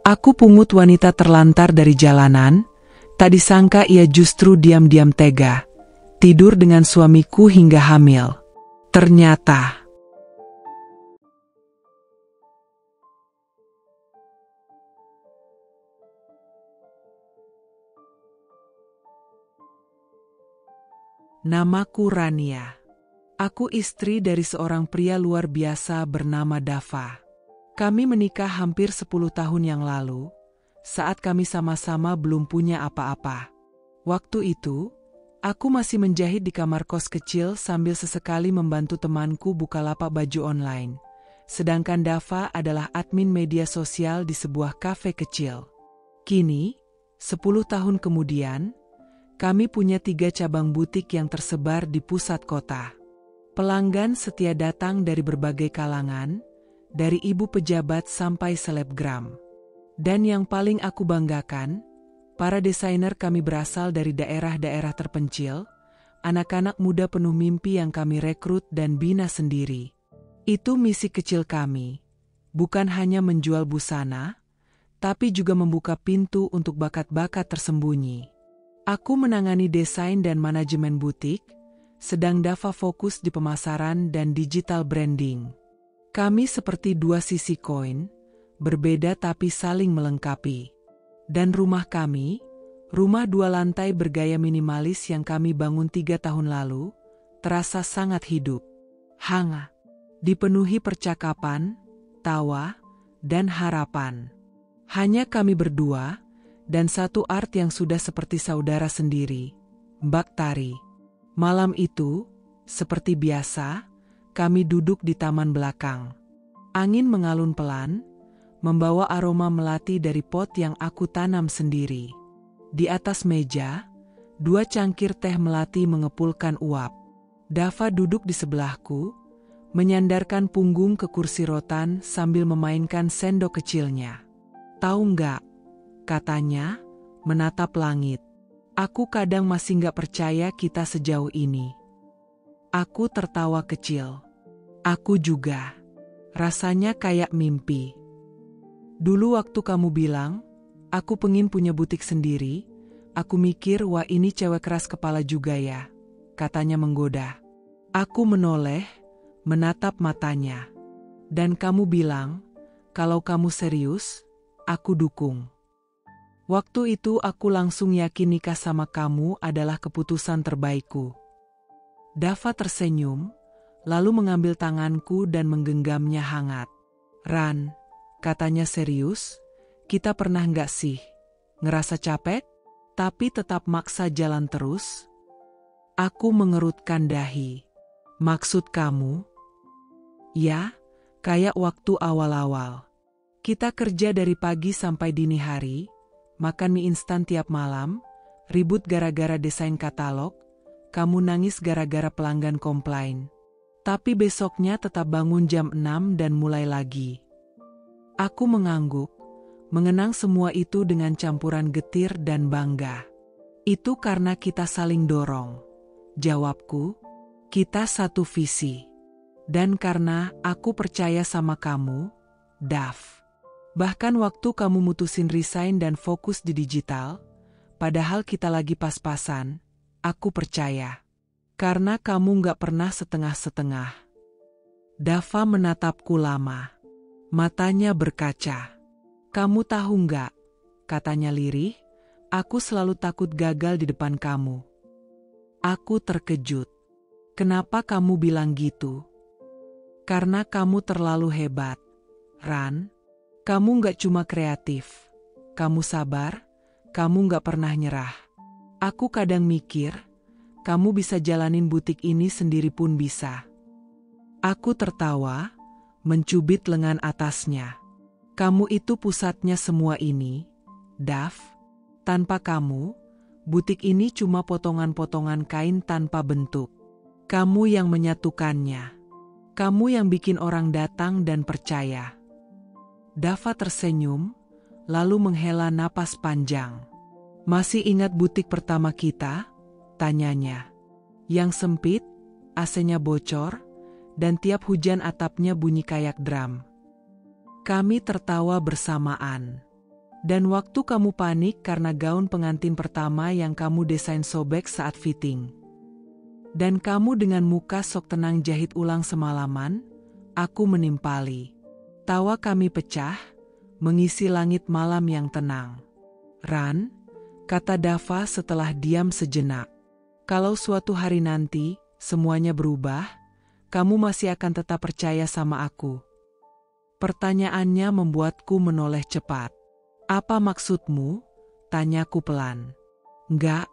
Aku pungut wanita terlantar dari jalanan, tak disangka ia justru diam-diam tega, tidur dengan suamiku hingga hamil. Ternyata namaku Rania. Aku istri dari seorang pria luar biasa bernama Dava. Kami menikah hampir 10 tahun yang lalu, saat kami sama-sama belum punya apa-apa. Waktu itu, aku masih menjahit di kamar kos kecil sambil sesekali membantu temanku buka lapak baju online. Sedangkan Dava adalah admin media sosial di sebuah kafe kecil. Kini, 10 tahun kemudian, kami punya 3 cabang butik yang tersebar di pusat kota. Pelanggan setia datang dari berbagai kalangan, dari ibu pejabat sampai selebgram. Dan yang paling aku banggakan, para desainer kami berasal dari daerah-daerah terpencil, anak-anak muda penuh mimpi yang kami rekrut dan bina sendiri. Itu misi kecil kami, bukan hanya menjual busana, tapi juga membuka pintu untuk bakat-bakat tersembunyi. Aku menangani desain dan manajemen butik, sedang Dava fokus di pemasaran dan digital branding. Kami seperti 2 sisi koin, berbeda tapi saling melengkapi. Dan rumah kami, rumah 2 lantai bergaya minimalis yang kami bangun 3 tahun lalu, terasa sangat hidup, hangat, dipenuhi percakapan, tawa, dan harapan. Hanya kami berdua, dan satu art yang sudah seperti saudara sendiri, Mbak Tari. Malam itu, seperti biasa, kami duduk di taman belakang. Angin mengalun pelan, membawa aroma melati dari pot yang aku tanam sendiri. Di atas meja, 2 cangkir teh melati mengepulkan uap. Dava duduk di sebelahku, menyandarkan punggung ke kursi rotan sambil memainkan sendok kecilnya. "Tahu nggak?" katanya, menatap langit. "Aku kadang masih nggak percaya kita sejauh ini." Aku tertawa kecil. "Aku juga. Rasanya kayak mimpi. Dulu waktu kamu bilang, aku pengen punya butik sendiri, aku mikir wah ini cewek keras kepala juga ya," katanya menggoda. Aku menoleh, menatap matanya. "Dan kamu bilang, kalau kamu serius, aku dukung." Waktu itu aku langsung yakin nikah sama kamu adalah keputusan terbaikku. Dava tersenyum, lalu mengambil tanganku dan menggenggamnya hangat. "Ran," katanya serius, "kita pernah nggak sih ngerasa capek, tapi tetap maksa jalan terus?" Aku mengerutkan dahi. "Maksud kamu?" "Ya, kayak waktu awal-awal. Kita kerja dari pagi sampai dini hari, makan mie instan tiap malam, ribut gara-gara desain katalog, kamu nangis gara-gara pelanggan komplain. Tapi besoknya tetap bangun jam 6 dan mulai lagi." Aku mengangguk, mengenang semua itu dengan campuran getir dan bangga. "Itu karena kita saling dorong," jawabku. "Kita satu visi. Dan karena aku percaya sama kamu, Dav. Bahkan waktu kamu mutusin resign dan fokus di digital, padahal kita lagi pas-pasan, aku percaya. Karena kamu nggak pernah setengah-setengah." Dava menatapku lama. Matanya berkaca. "Kamu tahu nggak?" katanya lirih, "aku selalu takut gagal di depan kamu." Aku terkejut. "Kenapa kamu bilang gitu?" "Karena kamu terlalu hebat, Ran. Kamu nggak cuma kreatif. Kamu sabar, kamu nggak pernah nyerah. Aku kadang mikir, kamu bisa jalanin butik ini sendiri pun bisa." Aku tertawa, mencubit lengan atasnya. "Kamu itu pusatnya semua ini, Dav. Tanpa kamu, butik ini cuma potongan-potongan kain tanpa bentuk. Kamu yang menyatukannya. Kamu yang bikin orang datang dan percaya." Dava tersenyum, lalu menghela napas panjang. "Masih ingat butik pertama kita?" tanyanya. "Yang sempit, AC-nya bocor, dan tiap hujan atapnya bunyi kayak drum." Kami tertawa bersamaan. Dan waktu kamu panik karena gaun pengantin pertama yang kamu desain sobek saat fitting. Dan kamu dengan muka sok tenang jahit ulang semalaman, aku menimpali. Tawa kami pecah, mengisi langit malam yang tenang. Ran, kata Dava setelah diam sejenak. Kalau suatu hari nanti, semuanya berubah, kamu masih akan tetap percaya sama aku. Pertanyaannya membuatku menoleh cepat. Apa maksudmu? Tanyaku pelan. Enggak,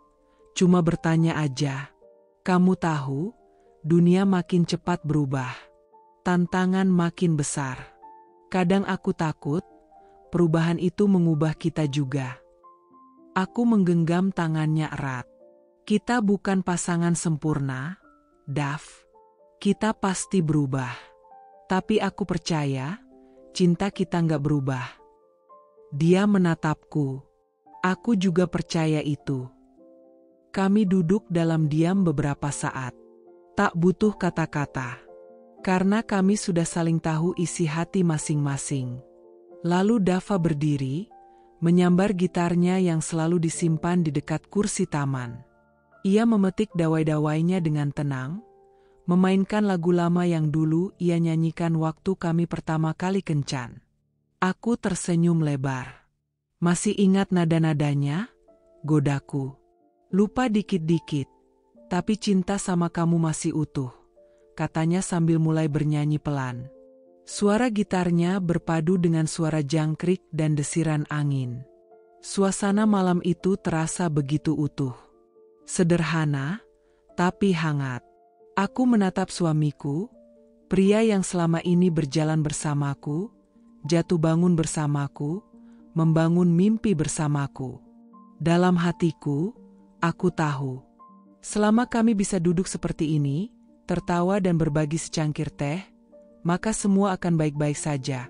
cuma bertanya aja. Kamu tahu, dunia makin cepat berubah. Tantangan makin besar. Kadang aku takut, perubahan itu mengubah kita juga. Aku menggenggam tangannya erat. Kita bukan pasangan sempurna, Dav. Kita pasti berubah. Tapi aku percaya, cinta kita nggak berubah. Dia menatapku. Aku juga percaya itu. Kami duduk dalam diam beberapa saat. Tak butuh kata-kata. Karena kami sudah saling tahu isi hati masing-masing. Lalu Dava berdiri, menyambar gitarnya yang selalu disimpan di dekat kursi taman. Ia memetik dawai-dawainya dengan tenang, memainkan lagu lama yang dulu ia nyanyikan waktu kami pertama kali kencan. Aku tersenyum lebar. Masih ingat nada-nadanya? Godaku. Lupa dikit-dikit, tapi cinta sama kamu masih utuh, katanya sambil mulai bernyanyi pelan. Suara gitarnya berpadu dengan suara jangkrik dan desiran angin. Suasana malam itu terasa begitu utuh. Sederhana, tapi hangat. Aku menatap suamiku, pria yang selama ini berjalan bersamaku, jatuh bangun bersamaku, membangun mimpi bersamaku. Dalam hatiku, aku tahu, selama kami bisa duduk seperti ini, tertawa dan berbagi secangkir teh, maka semua akan baik-baik saja.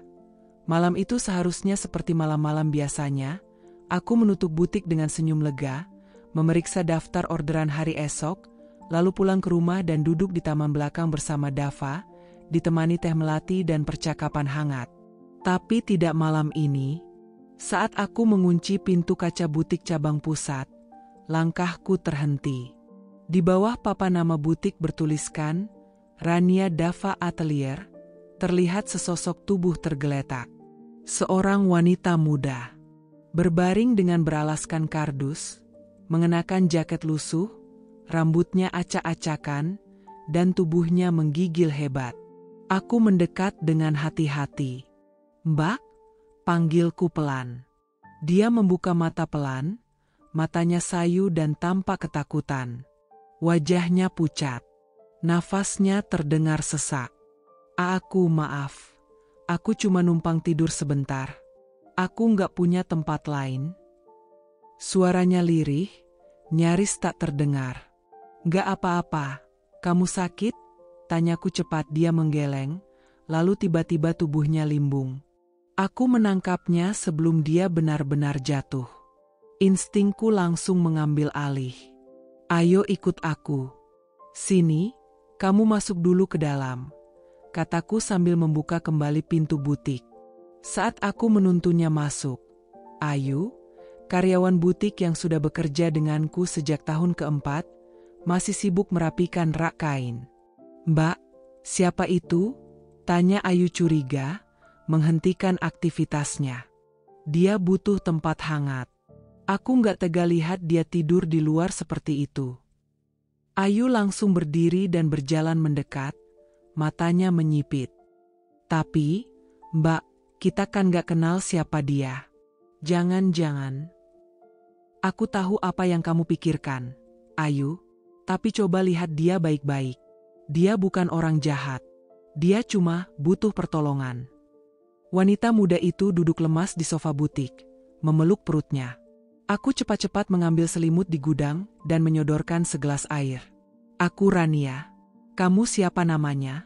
Malam itu seharusnya seperti malam-malam biasanya. Aku menutup butik dengan senyum lega, memeriksa daftar orderan hari esok, lalu pulang ke rumah dan duduk di taman belakang bersama Dava, ditemani teh melati dan percakapan hangat. Tapi tidak malam ini. Saat aku mengunci pintu kaca butik cabang pusat, langkahku terhenti. Di bawah papan nama butik bertuliskan, Rania Dava Atelier, terlihat sesosok tubuh tergeletak. Seorang wanita muda, berbaring dengan beralaskan kardus, mengenakan jaket lusuh, rambutnya acak-acakan, dan tubuhnya menggigil hebat. Aku mendekat dengan hati-hati. Mbak, panggilku pelan. Dia membuka mata pelan, matanya sayu dan tampak ketakutan. Wajahnya pucat, nafasnya terdengar sesak. Aku maaf, aku cuma numpang tidur sebentar. Aku nggak punya tempat lain. Suaranya lirih, nyaris tak terdengar. Nggak apa-apa, kamu sakit? Tanyaku cepat. Dia menggeleng, lalu tiba-tiba tubuhnya limbung. Aku menangkapnya sebelum dia benar-benar jatuh. Instingku langsung mengambil alih. Ayo ikut aku. Sini, kamu masuk dulu ke dalam, kataku sambil membuka kembali pintu butik. Saat aku menuntunnya masuk, Ayu, karyawan butik yang sudah bekerja denganku sejak tahun keempat, masih sibuk merapikan rak kain. Mbak, siapa itu? Tanya Ayu curiga, menghentikan aktivitasnya. Dia butuh tempat hangat. Aku nggak tega lihat dia tidur di luar seperti itu. Ayu langsung berdiri dan berjalan mendekat, matanya menyipit. Tapi, Mbak, kita kan nggak kenal siapa dia. Jangan-jangan. Aku tahu apa yang kamu pikirkan, Ayu, tapi coba lihat dia baik-baik. Dia bukan orang jahat. Dia cuma butuh pertolongan. Wanita muda itu duduk lemas di sofa butik, memeluk perutnya. Aku cepat-cepat mengambil selimut di gudang dan menyodorkan segelas air. Aku Rania. Kamu siapa namanya?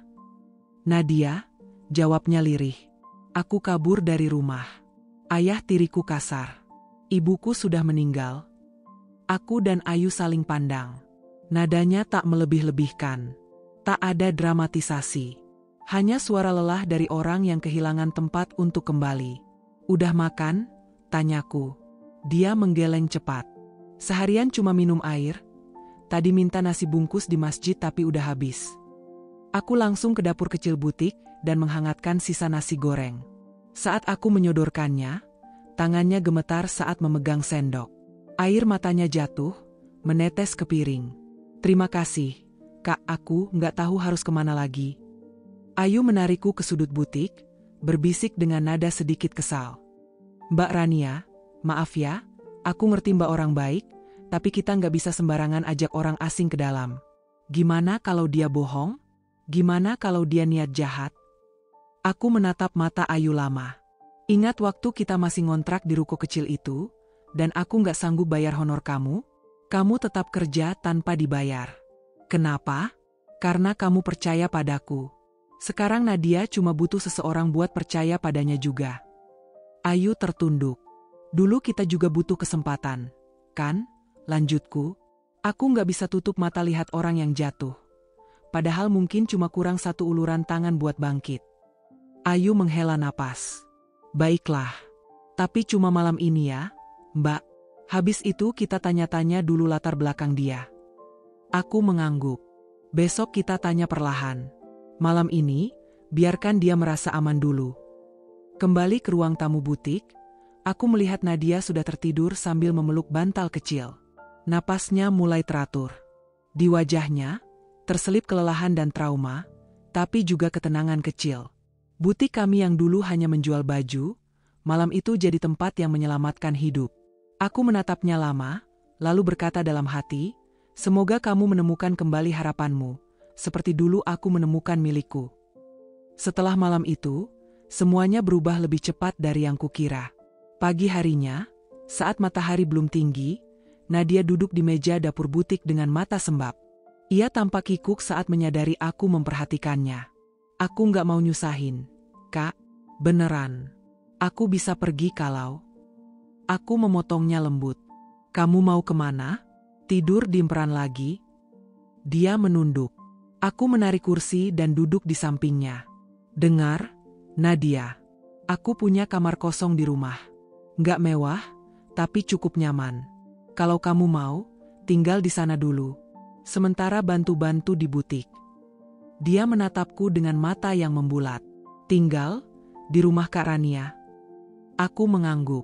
Nadia, jawabnya lirih. Aku kabur dari rumah. Ayah tiriku kasar. Ibuku sudah meninggal. Aku dan Ayu saling pandang. Nadanya tak melebih-lebihkan. Tak ada dramatisasi. Hanya suara lelah dari orang yang kehilangan tempat untuk kembali. Udah makan? Tanyaku. Dia menggeleng cepat. Seharian cuma minum air. Tadi minta nasi bungkus di masjid tapi udah habis. Aku langsung ke dapur kecil butik dan menghangatkan sisa nasi goreng. Saat aku menyodorkannya, tangannya gemetar saat memegang sendok. Air matanya jatuh, menetes ke piring. Terima kasih, Kak, aku nggak tahu harus kemana lagi. Ayu menarikku ke sudut butik, berbisik dengan nada sedikit kesal. Mbak Rania, maaf ya, aku ngerti Mbak orang baik, tapi kita nggak bisa sembarangan ajak orang asing ke dalam. Gimana kalau dia bohong? Gimana kalau dia niat jahat? Aku menatap mata Ayu lama. Ingat waktu kita masih ngontrak di ruko kecil itu, dan aku nggak sanggup bayar honor kamu? Kamu tetap kerja tanpa dibayar. Kenapa? Karena kamu percaya padaku. Sekarang Nadia cuma butuh seseorang buat percaya padanya juga. Ayu tertunduk. Dulu kita juga butuh kesempatan, kan? Lanjutku. Aku nggak bisa tutup mata lihat orang yang jatuh. Padahal mungkin cuma kurang satu uluran tangan buat bangkit. Ayu menghela napas. Baiklah. Tapi cuma malam ini ya, Mbak. Habis itu kita tanya-tanya dulu latar belakang dia. Aku mengangguk. Besok kita tanya perlahan. Malam ini, biarkan dia merasa aman dulu. Kembali ke ruang tamu butik, aku melihat Nadia sudah tertidur sambil memeluk bantal kecil. Napasnya mulai teratur. Di wajahnya, terselip kelelahan dan trauma, tapi juga ketenangan kecil. Butik kami yang dulu hanya menjual baju, malam itu jadi tempat yang menyelamatkan hidup. Aku menatapnya lama, lalu berkata dalam hati, semoga kamu menemukan kembali harapanmu, seperti dulu aku menemukan milikku. Setelah malam itu, semuanya berubah lebih cepat dari yang kukira. Pagi harinya, saat matahari belum tinggi, Nadia duduk di meja dapur butik dengan mata sembab. Ia tampak kikuk saat menyadari aku memperhatikannya. Aku nggak mau nyusahin, Kak. Beneran. Aku bisa pergi kalau... Aku memotongnya lembut. Kamu mau kemana? Tidur di emperan lagi? Dia menunduk. Aku menarik kursi dan duduk di sampingnya. Dengar, Nadia. Aku punya kamar kosong di rumah. Nggak mewah, tapi cukup nyaman. Kalau kamu mau, tinggal di sana dulu. Sementara bantu-bantu di butik. Dia menatapku dengan mata yang membulat. Tinggal di rumah Kak Rania. Aku mengangguk.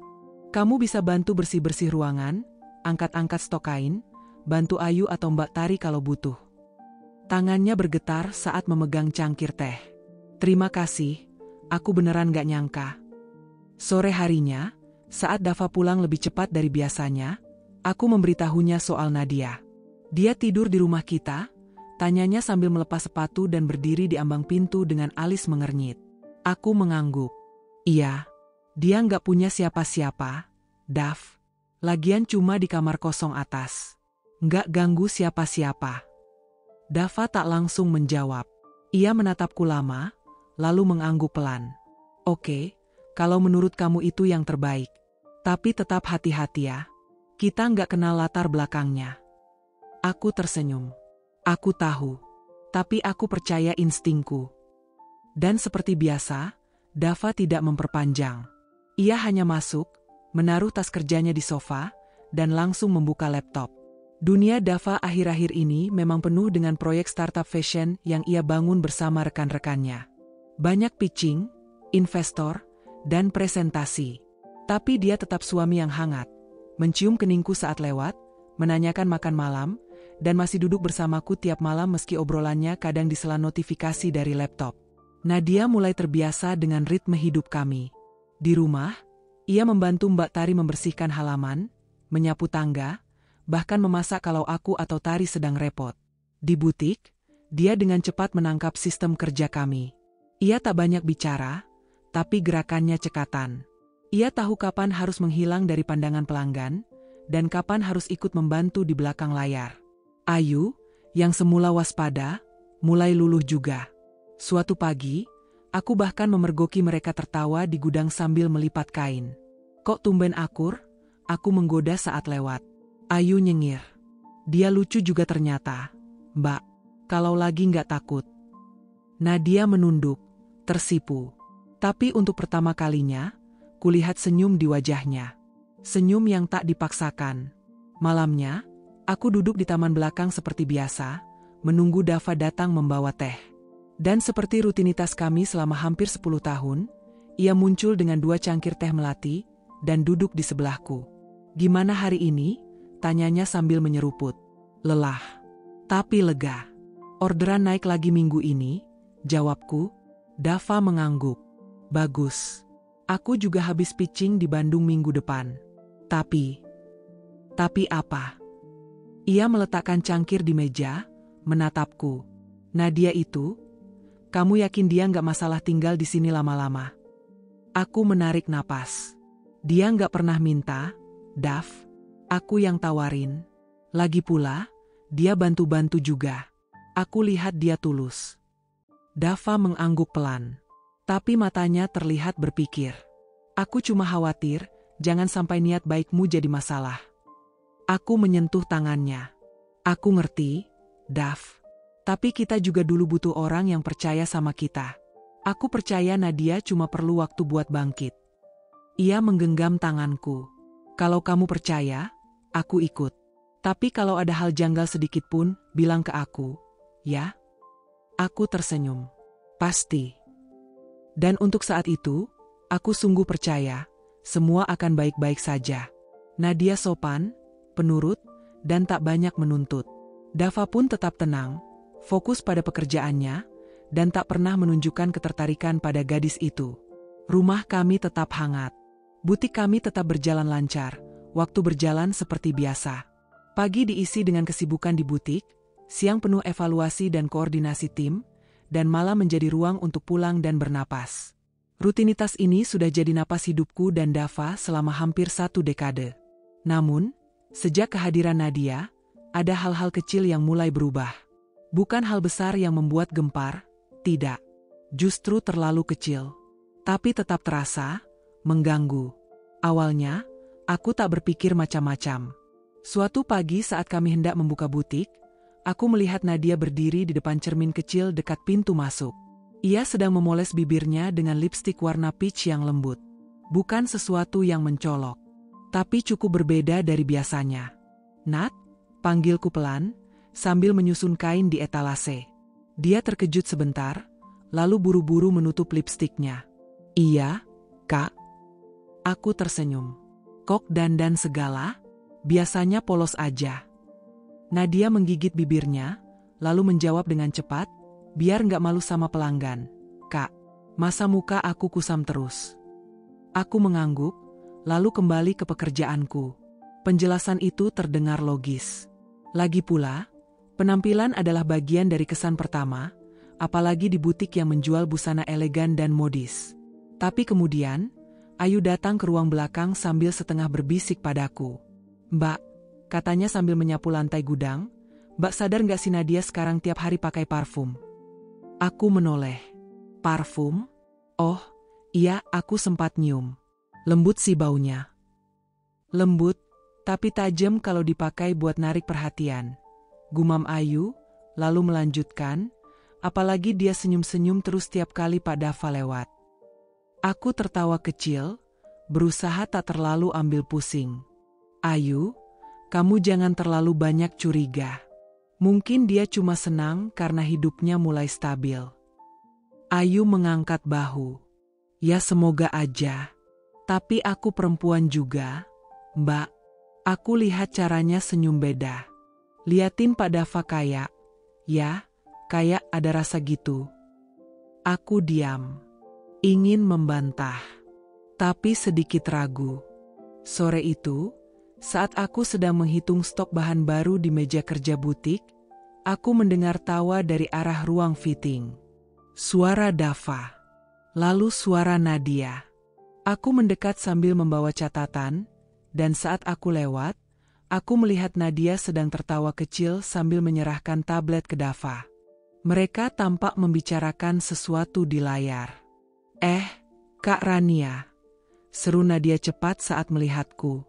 Kamu bisa bantu bersih-bersih ruangan, angkat-angkat stok kain, bantu Ayu atau Mbak Tari kalau butuh. Tangannya bergetar saat memegang cangkir teh. Terima kasih, aku beneran gak nyangka. Sore harinya, saat Dava pulang lebih cepat dari biasanya, aku memberitahunya soal Nadia. Dia tidur di rumah kita, tanyanya sambil melepas sepatu dan berdiri di ambang pintu dengan alis mengernyit. Aku mengangguk. Iya, dia nggak punya siapa-siapa, Dav. Lagian cuma di kamar kosong atas. Nggak ganggu siapa-siapa. Dava tak langsung menjawab. Ia menatapku lama, lalu mengangguk pelan. Oke, kalau menurut kamu itu yang terbaik. Tapi tetap hati-hati ya. Kita nggak kenal latar belakangnya. Aku tersenyum. Aku tahu. Tapi aku percaya instingku. Dan seperti biasa, Dava tidak memperpanjang. Ia hanya masuk, menaruh tas kerjanya di sofa, dan langsung membuka laptop. Dunia Dava akhir-akhir ini memang penuh dengan proyek startup fashion yang ia bangun bersama rekan-rekannya. Banyak pitching, investor, dan presentasi. Tapi dia tetap suami yang hangat, mencium keningku saat lewat, menanyakan makan malam, dan masih duduk bersamaku tiap malam meski obrolannya kadang disela notifikasi dari laptop. Nadia mulai terbiasa dengan ritme hidup kami. Di rumah, ia membantu Mbak Tari membersihkan halaman, menyapu tangga, bahkan memasak kalau aku atau Tari sedang repot. Di butik, dia dengan cepat menangkap sistem kerja kami. Ia tak banyak bicara, tapi gerakannya cekatan. Ia tahu kapan harus menghilang dari pandangan pelanggan, dan kapan harus ikut membantu di belakang layar. Ayu, yang semula waspada, mulai luluh juga. Suatu pagi, aku bahkan memergoki mereka tertawa di gudang sambil melipat kain. Kok tumben akur? Aku menggoda saat lewat. Ayu nyengir. Dia lucu juga ternyata. Mbak, kalau lagi nggak takut. Nadia menunduk, tersipu. Tapi untuk pertama kalinya, kulihat senyum di wajahnya. Senyum yang tak dipaksakan. Malamnya, aku duduk di taman belakang seperti biasa, menunggu Dava datang membawa teh. Dan seperti rutinitas kami selama hampir 10 tahun, ia muncul dengan 2 cangkir teh melati, dan duduk di sebelahku. "Gimana hari ini?" tanyanya sambil menyeruput. "Lelah, tapi lega. Orderan naik lagi minggu ini," jawabku. Dava mengangguk. "Bagus. Aku juga habis pitching di Bandung minggu depan. Tapi apa?" Ia meletakkan cangkir di meja, menatapku. "Nadia itu, kamu yakin dia nggak masalah tinggal di sini lama-lama?" Aku menarik napas. "Dia nggak pernah minta, Dav. Aku yang tawarin. Lagi pula, dia bantu-bantu juga. Aku lihat dia tulus." Dava mengangguk pelan. Tapi matanya terlihat berpikir. "Aku cuma khawatir, jangan sampai niat baikmu jadi masalah." Aku menyentuh tangannya. "Aku ngerti, Dav. Tapi kita juga dulu butuh orang yang percaya sama kita. Aku percaya Nadia cuma perlu waktu buat bangkit." Ia menggenggam tanganku. "Kalau kamu percaya, aku ikut. Tapi kalau ada hal janggal sedikit pun, bilang ke aku, ya?" Aku tersenyum. "Pasti." Dan untuk saat itu, aku sungguh percaya, semua akan baik-baik saja. Nadia sopan, penurut, dan tak banyak menuntut. Dava pun tetap tenang, fokus pada pekerjaannya, dan tak pernah menunjukkan ketertarikan pada gadis itu. Rumah kami tetap hangat. Butik kami tetap berjalan lancar, waktu berjalan seperti biasa. Pagi diisi dengan kesibukan di butik, siang penuh evaluasi dan koordinasi tim, dan malam menjadi ruang untuk pulang dan bernapas. Rutinitas ini sudah jadi napas hidupku dan Dava selama hampir 1 dekade. Namun, sejak kehadiran Nadia, ada hal-hal kecil yang mulai berubah. Bukan hal besar yang membuat gempar, tidak. Justru terlalu kecil. Tapi tetap terasa, mengganggu. Awalnya, aku tak berpikir macam-macam. Suatu pagi saat kami hendak membuka butik, aku melihat Nadia berdiri di depan cermin kecil dekat pintu masuk. Ia sedang memoles bibirnya dengan lipstik warna peach yang lembut. Bukan sesuatu yang mencolok, tapi cukup berbeda dari biasanya. "Nat," panggilku pelan, sambil menyusun kain di etalase. Dia terkejut sebentar, lalu buru-buru menutup lipstiknya. "Iya, Kak." Aku tersenyum. "Kok dandan segala? Biasanya polos aja." Nadia menggigit bibirnya, lalu menjawab dengan cepat, biar nggak malu sama pelanggan. "Kak, masa muka aku kusam terus?" Aku mengangguk, lalu kembali ke pekerjaanku. Penjelasan itu terdengar logis. Lagi pula, penampilan adalah bagian dari kesan pertama, apalagi di butik yang menjual busana elegan dan modis. Tapi kemudian, Ayu datang ke ruang belakang sambil setengah berbisik padaku. "Mbak," katanya sambil menyapu lantai gudang, "Mbak sadar nggak si Nadia sekarang tiap hari pakai parfum?" Aku menoleh. "Parfum? Oh, iya, aku sempat nyium. Lembut sih baunya." "Lembut, tapi tajam kalau dipakai buat narik perhatian," gumam Ayu, lalu melanjutkan, "apalagi dia senyum-senyum terus tiap kali Pak Dava lewat." Aku tertawa kecil, berusaha tak terlalu ambil pusing. "Ayu, kamu jangan terlalu banyak curiga. Mungkin dia cuma senang karena hidupnya mulai stabil." Ayu mengangkat bahu. "Ya semoga aja. Tapi aku perempuan juga, Mbak. Aku lihat caranya senyum beda. Liatin Pak Dava kayak, ya, kayak ada rasa gitu." Aku diam. Ingin membantah, tapi sedikit ragu. Sore itu, saat aku sedang menghitung stok bahan baru di meja kerja butik, aku mendengar tawa dari arah ruang fitting. Suara Dava, lalu suara Nadia. Aku mendekat sambil membawa catatan, dan saat aku lewat, aku melihat Nadia sedang tertawa kecil sambil menyerahkan tablet ke Dava. Mereka tampak membicarakan sesuatu di layar. Kak Rania," seru Nadia cepat saat melihatku.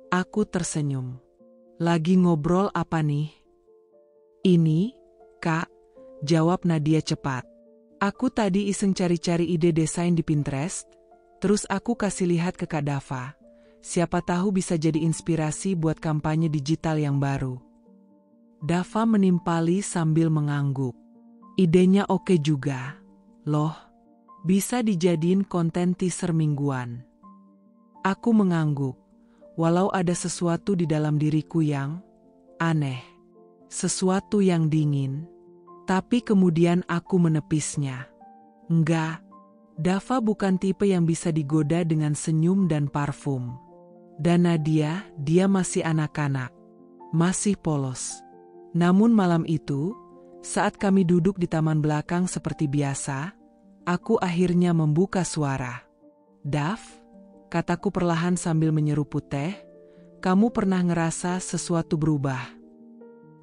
Aku tersenyum. "Lagi ngobrol apa nih?" "Ini, Kak," jawab Nadia cepat. "Aku tadi iseng cari-cari ide desain di Pinterest, terus aku kasih lihat ke Kak Dava, Siapa tahu bisa jadi inspirasi buat kampanye digital yang baru. Dava menimpali sambil mengangguk. Idenya oke juga, loh. Bisa dijadiin konten teaser mingguan. Aku mengangguk, walau ada sesuatu di dalam diriku yang aneh. Sesuatu yang dingin. Tapi kemudian aku menepisnya. Enggak, Dava bukan tipe yang bisa digoda dengan senyum dan parfum. Dan Nadia, dia masih anak-anak. Masih polos. Namun malam itu, saat kami duduk di taman belakang seperti biasa, aku akhirnya membuka suara. Dav, kataku perlahan sambil menyeruput teh, kamu pernah ngerasa sesuatu berubah?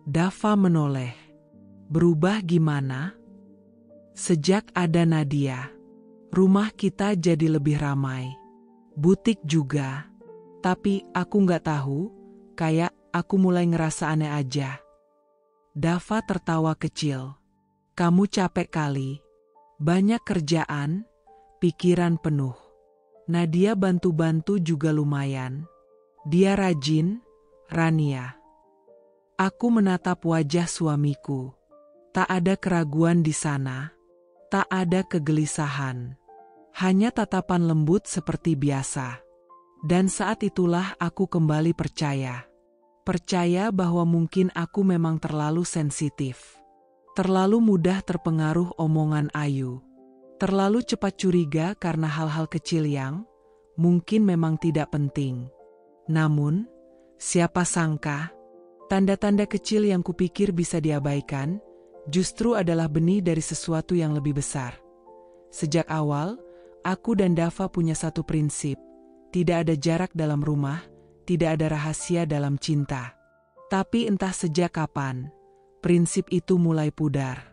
Dava menoleh. Berubah gimana? Sejak ada Nadia, rumah kita jadi lebih ramai. Butik juga. Tapi aku nggak tahu, kayak aku mulai ngerasa aneh aja. Dava tertawa kecil. Kamu capek kali. Banyak kerjaan, pikiran penuh. Nadia bantu-bantu juga lumayan. Dia rajin, Rania. Aku menatap wajah suamiku. Tak ada keraguan di sana. Tak ada kegelisahan. Hanya tatapan lembut seperti biasa. Dan saat itulah aku kembali percaya. Percaya bahwa mungkin aku memang terlalu sensitif. Terlalu mudah terpengaruh omongan Ayu. Terlalu cepat curiga karena hal-hal kecil yang mungkin memang tidak penting. Namun, siapa sangka, tanda-tanda kecil yang kupikir bisa diabaikan, justru adalah benih dari sesuatu yang lebih besar. Sejak awal, aku dan Dava punya satu prinsip. Tidak ada jarak dalam rumah, tidak ada rahasia dalam cinta. Tapi entah sejak kapan, prinsip itu mulai pudar.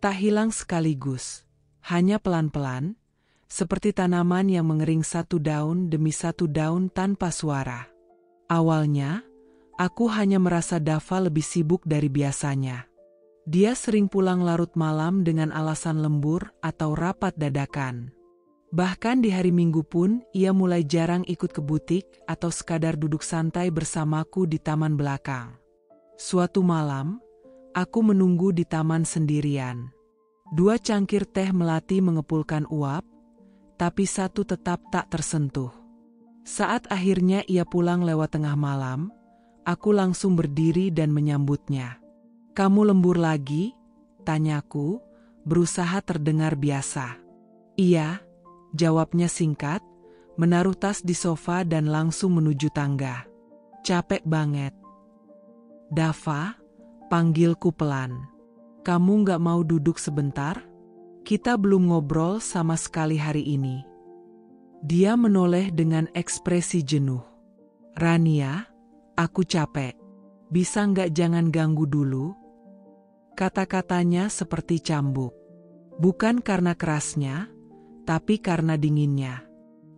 Tak hilang sekaligus, hanya pelan-pelan, seperti tanaman yang mengering satu daun demi satu daun tanpa suara. Awalnya, aku hanya merasa Dava lebih sibuk dari biasanya. Dia sering pulang larut malam dengan alasan lembur atau rapat dadakan. Bahkan di hari Minggu pun, ia mulai jarang ikut ke butik atau sekadar duduk santai bersamaku di taman belakang. Suatu malam, aku menunggu di taman sendirian. 2 cangkir teh melati mengepulkan uap, tapi satu tetap tak tersentuh. Saat akhirnya ia pulang lewat tengah malam, aku langsung berdiri dan menyambutnya. Kamu lembur lagi? Tanyaku, berusaha terdengar biasa. Iya. Jawabnya singkat, menaruh tas di sofa dan langsung menuju tangga. Capek banget. Dava, panggilku pelan. Kamu nggak mau duduk sebentar? Kita belum ngobrol sama sekali hari ini. Dia menoleh dengan ekspresi jenuh. Rania, aku capek. Bisa nggak jangan ganggu dulu? Kata-katanya seperti cambuk. Bukan karena kerasnya, tapi karena dinginnya.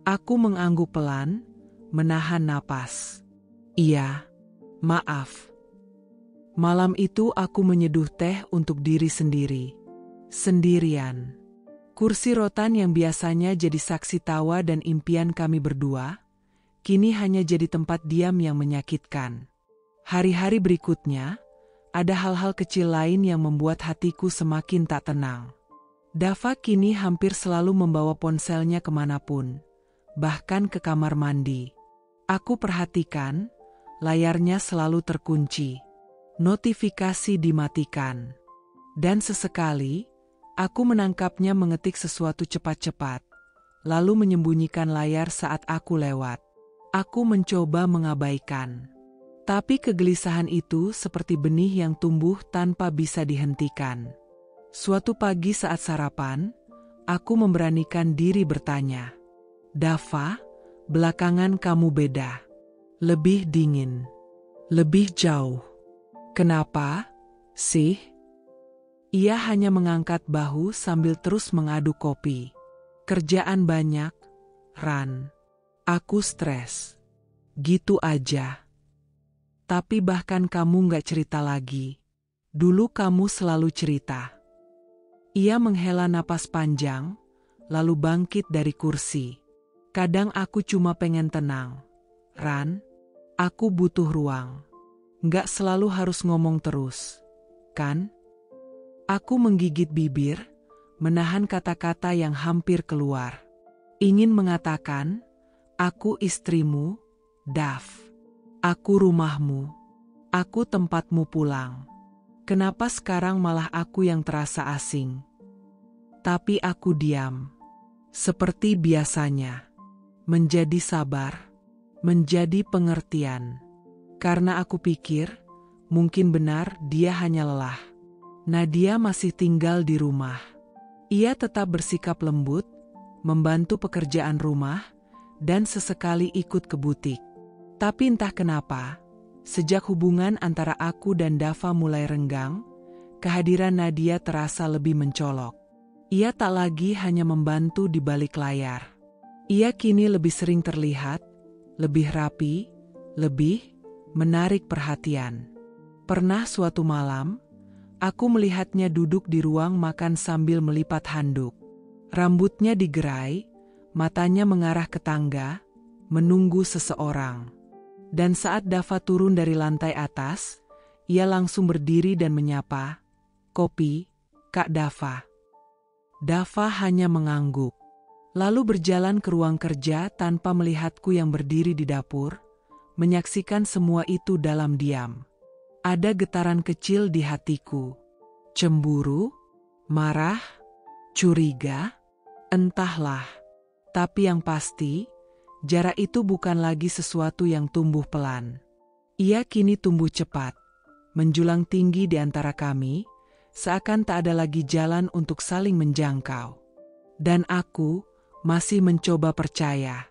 Aku mengangguk pelan, menahan napas. Iya, maaf. Malam itu aku menyeduh teh untuk diri sendiri. Sendirian. Kursi rotan yang biasanya jadi saksi tawa dan impian kami berdua, kini hanya jadi tempat diam yang menyakitkan. Hari-hari berikutnya, ada hal-hal kecil lain yang membuat hatiku semakin tak tenang. Dava kini hampir selalu membawa ponselnya kemanapun, bahkan ke kamar mandi. Aku perhatikan, layarnya selalu terkunci, notifikasi dimatikan. Dan sesekali, aku menangkapnya mengetik sesuatu cepat-cepat, lalu menyembunyikan layar saat aku lewat. Aku mencoba mengabaikan. Tapi kegelisahan itu seperti benih yang tumbuh tanpa bisa dihentikan. Suatu pagi saat sarapan, aku memberanikan diri bertanya. Dava, belakangan kamu beda. Lebih dingin. Lebih jauh. Kenapa, sih? Ia hanya mengangkat bahu sambil terus mengaduk kopi. Kerjaan banyak, Ran. Aku stres. Gitu aja. Tapi bahkan kamu nggak cerita lagi. Dulu kamu selalu cerita. Ia menghela napas panjang, lalu bangkit dari kursi. Kadang aku cuma pengen tenang. Ran, aku butuh ruang. Nggak selalu harus ngomong terus, kan? Aku menggigit bibir, menahan kata-kata yang hampir keluar. Ingin mengatakan, aku istrimu, Dav. Aku rumahmu. Aku tempatmu pulang. Kenapa sekarang malah aku yang terasa asing? Tapi aku diam. Seperti biasanya. Menjadi sabar. Menjadi pengertian. Karena aku pikir, mungkin benar dia hanya lelah. Nadia masih tinggal di rumah. Ia tetap bersikap lembut, membantu pekerjaan rumah, dan sesekali ikut ke butik. Tapi entah kenapa, sejak hubungan antara aku dan Dava mulai renggang, kehadiran Nadia terasa lebih mencolok. Ia tak lagi hanya membantu di balik layar. Ia kini lebih sering terlihat, lebih rapi, lebih menarik perhatian. Pernah suatu malam, aku melihatnya duduk di ruang makan sambil melipat handuk. Rambutnya digerai, matanya mengarah ke tangga, menunggu seseorang. Dan saat Dava turun dari lantai atas, ia langsung berdiri dan menyapa, "Kopi, Kak Dava." Dava hanya mengangguk, lalu berjalan ke ruang kerja tanpa melihatku yang berdiri di dapur, menyaksikan semua itu dalam diam. Ada getaran kecil di hatiku. Cemburu, marah, curiga, entahlah. Tapi yang pasti, jarak itu bukan lagi sesuatu yang tumbuh pelan. Ia kini tumbuh cepat, menjulang tinggi di antara kami, seakan tak ada lagi jalan untuk saling menjangkau. Dan aku masih mencoba percaya.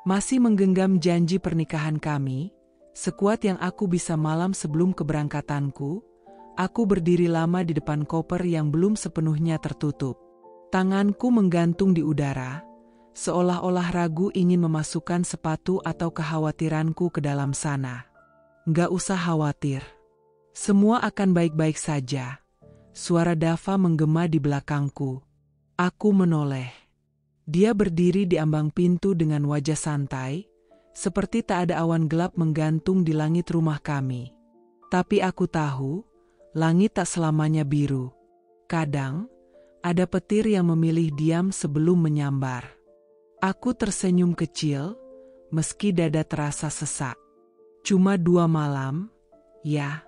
Masih menggenggam janji pernikahan kami, sekuat yang aku bisa malam sebelum keberangkatanku, aku berdiri lama di depan koper yang belum sepenuhnya tertutup. Tanganku menggantung di udara, seolah-olah ragu ingin memasukkan sepatu atau kekhawatiranku ke dalam sana. Nggak usah khawatir. Semua akan baik-baik saja. Suara Dava menggema di belakangku. Aku menoleh. Dia berdiri di ambang pintu dengan wajah santai, seperti tak ada awan gelap menggantung di langit rumah kami. Tapi aku tahu, langit tak selamanya biru. Kadang, ada petir yang memilih diam sebelum menyambar. Aku tersenyum kecil, meski dada terasa sesak. Cuma 2 malam, ya?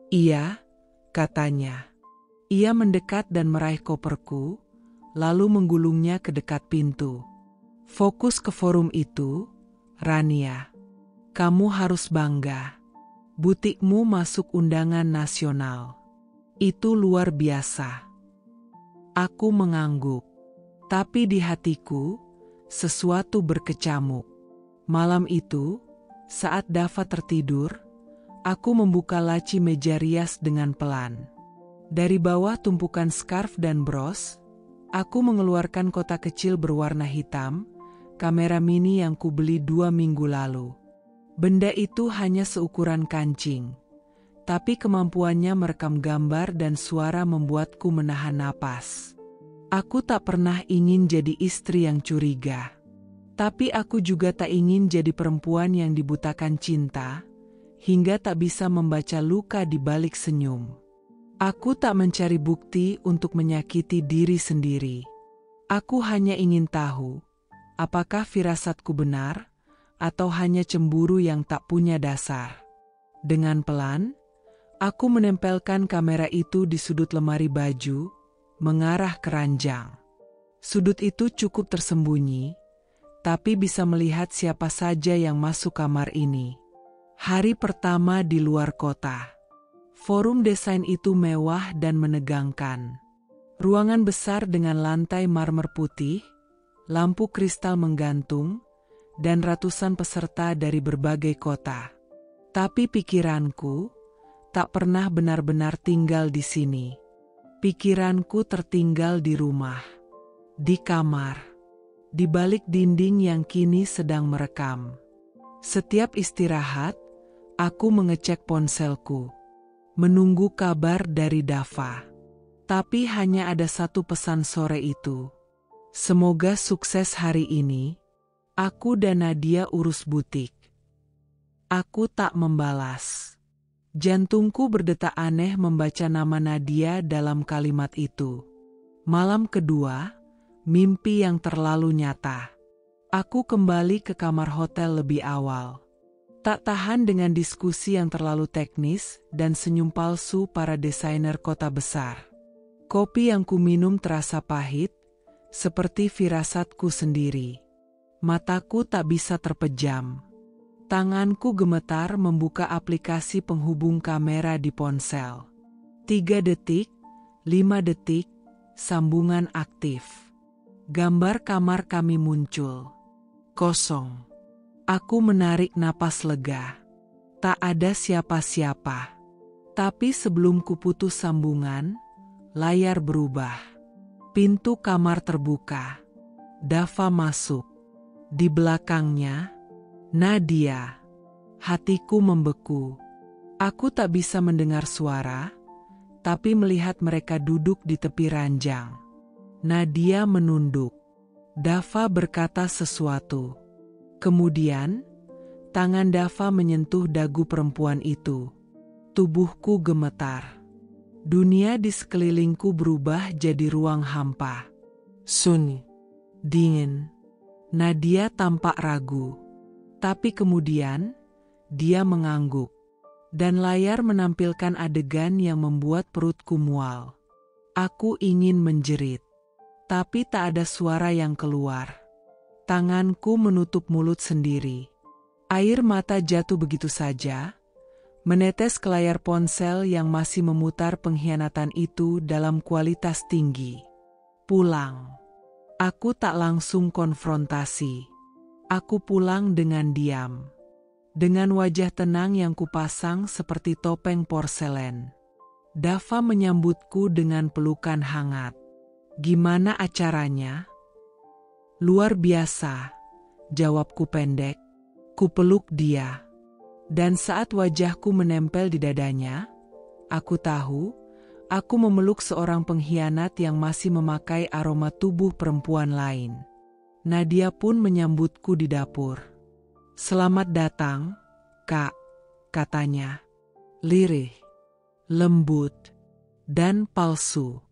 Iya, katanya. Ia mendekat dan meraih koperku, lalu menggulungnya ke dekat pintu. Fokus ke forum itu, Rania. Kamu harus bangga. Butikmu masuk undangan nasional. Itu luar biasa. Aku mengangguk. Tapi di hatiku, sesuatu berkecamuk. Malam itu, saat Dava tertidur, aku membuka laci meja rias dengan pelan. Dari bawah tumpukan skarf dan bros, aku mengeluarkan kotak kecil berwarna hitam, kamera mini yang kubeli 2 minggu lalu. Benda itu hanya seukuran kancing, tapi kemampuannya merekam gambar dan suara membuatku menahan napas. Aku tak pernah ingin jadi istri yang curiga. Tapi aku juga tak ingin jadi perempuan yang dibutakan cinta, hingga tak bisa membaca luka di balik senyum. Aku tak mencari bukti untuk menyakiti diri sendiri. Aku hanya ingin tahu, apakah firasatku benar, atau hanya cemburu yang tak punya dasar. Dengan pelan, aku menempelkan kamera itu di sudut lemari baju, mengarah ke ranjang. Sudut itu cukup tersembunyi, tapi bisa melihat siapa saja yang masuk kamar ini. Hari pertama di luar kota. Forum desain itu mewah dan menegangkan. Ruangan besar dengan lantai marmer putih, lampu kristal menggantung, dan ratusan peserta dari berbagai kota. Tapi pikiranku tak pernah benar-benar tinggal di sini. Pikiranku tertinggal di rumah, di kamar, di balik dinding yang kini sedang merekam. Setiap istirahat, aku mengecek ponselku, menunggu kabar dari Dava. Tapi hanya ada satu pesan sore itu. Semoga sukses hari ini. Aku dan Nadia urus butik. Aku tak membalas. Jantungku berdetak aneh membaca nama Nadia dalam kalimat itu. Malam kedua, mimpi yang terlalu nyata. Aku kembali ke kamar hotel lebih awal. Tak tahan dengan diskusi yang terlalu teknis dan senyum palsu para desainer kota besar. Kopi yang kuminum terasa pahit, seperti firasatku sendiri. Mataku tak bisa terpejam. Tanganku gemetar membuka aplikasi penghubung kamera di ponsel. 3 detik, 5 detik, sambungan aktif. Gambar kamar kami muncul. Kosong. Aku menarik napas lega. Tak ada siapa-siapa. Tapi sebelum kuputus sambungan, layar berubah. Pintu kamar terbuka. Dava masuk. Di belakangnya, Nadia. Hatiku membeku. Aku tak bisa mendengar suara, tapi melihat mereka duduk di tepi ranjang. Nadia menunduk. Dava berkata sesuatu. Kemudian, tangan Dava menyentuh dagu perempuan itu. Tubuhku gemetar. Dunia di sekelilingku berubah jadi ruang hampa. Sunyi. Dingin. Nadia tampak ragu. Tapi kemudian, dia mengangguk. Dan layar menampilkan adegan yang membuat perutku mual. Aku ingin menjerit. Tapi tak ada suara yang keluar. Tanganku menutup mulut sendiri. Air mata jatuh begitu saja, menetes ke layar ponsel yang masih memutar pengkhianatan itu dalam kualitas tinggi. Pulang. Aku tak langsung konfrontasi. Aku pulang dengan diam. Dengan wajah tenang yang kupasang seperti topeng porselen. Dava menyambutku dengan pelukan hangat. Gimana acaranya? Luar biasa, jawabku pendek. Kupeluk dia. Dan saat wajahku menempel di dadanya, aku tahu, aku memeluk seorang pengkhianat yang masih memakai aroma tubuh perempuan lain. Nadia pun menyambutku di dapur. Selamat datang, Kak, katanya. Lirih, lembut, dan palsu.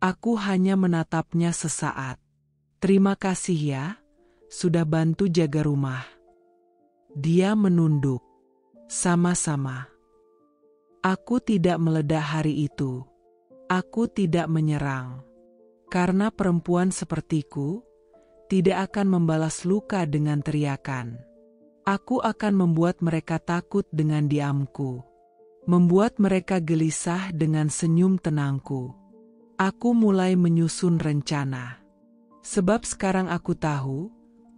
Aku hanya menatapnya sesaat. Terima kasih ya, sudah bantu jaga rumah. Dia menunduk. Sama-sama. Aku tidak meledak hari itu. Aku tidak menyerang. Karena perempuan sepertiku tidak akan membalas luka dengan teriakan. Aku akan membuat mereka takut dengan diamku. Membuat mereka gelisah dengan senyum tenangku. Aku mulai menyusun rencana. Sebab sekarang aku tahu,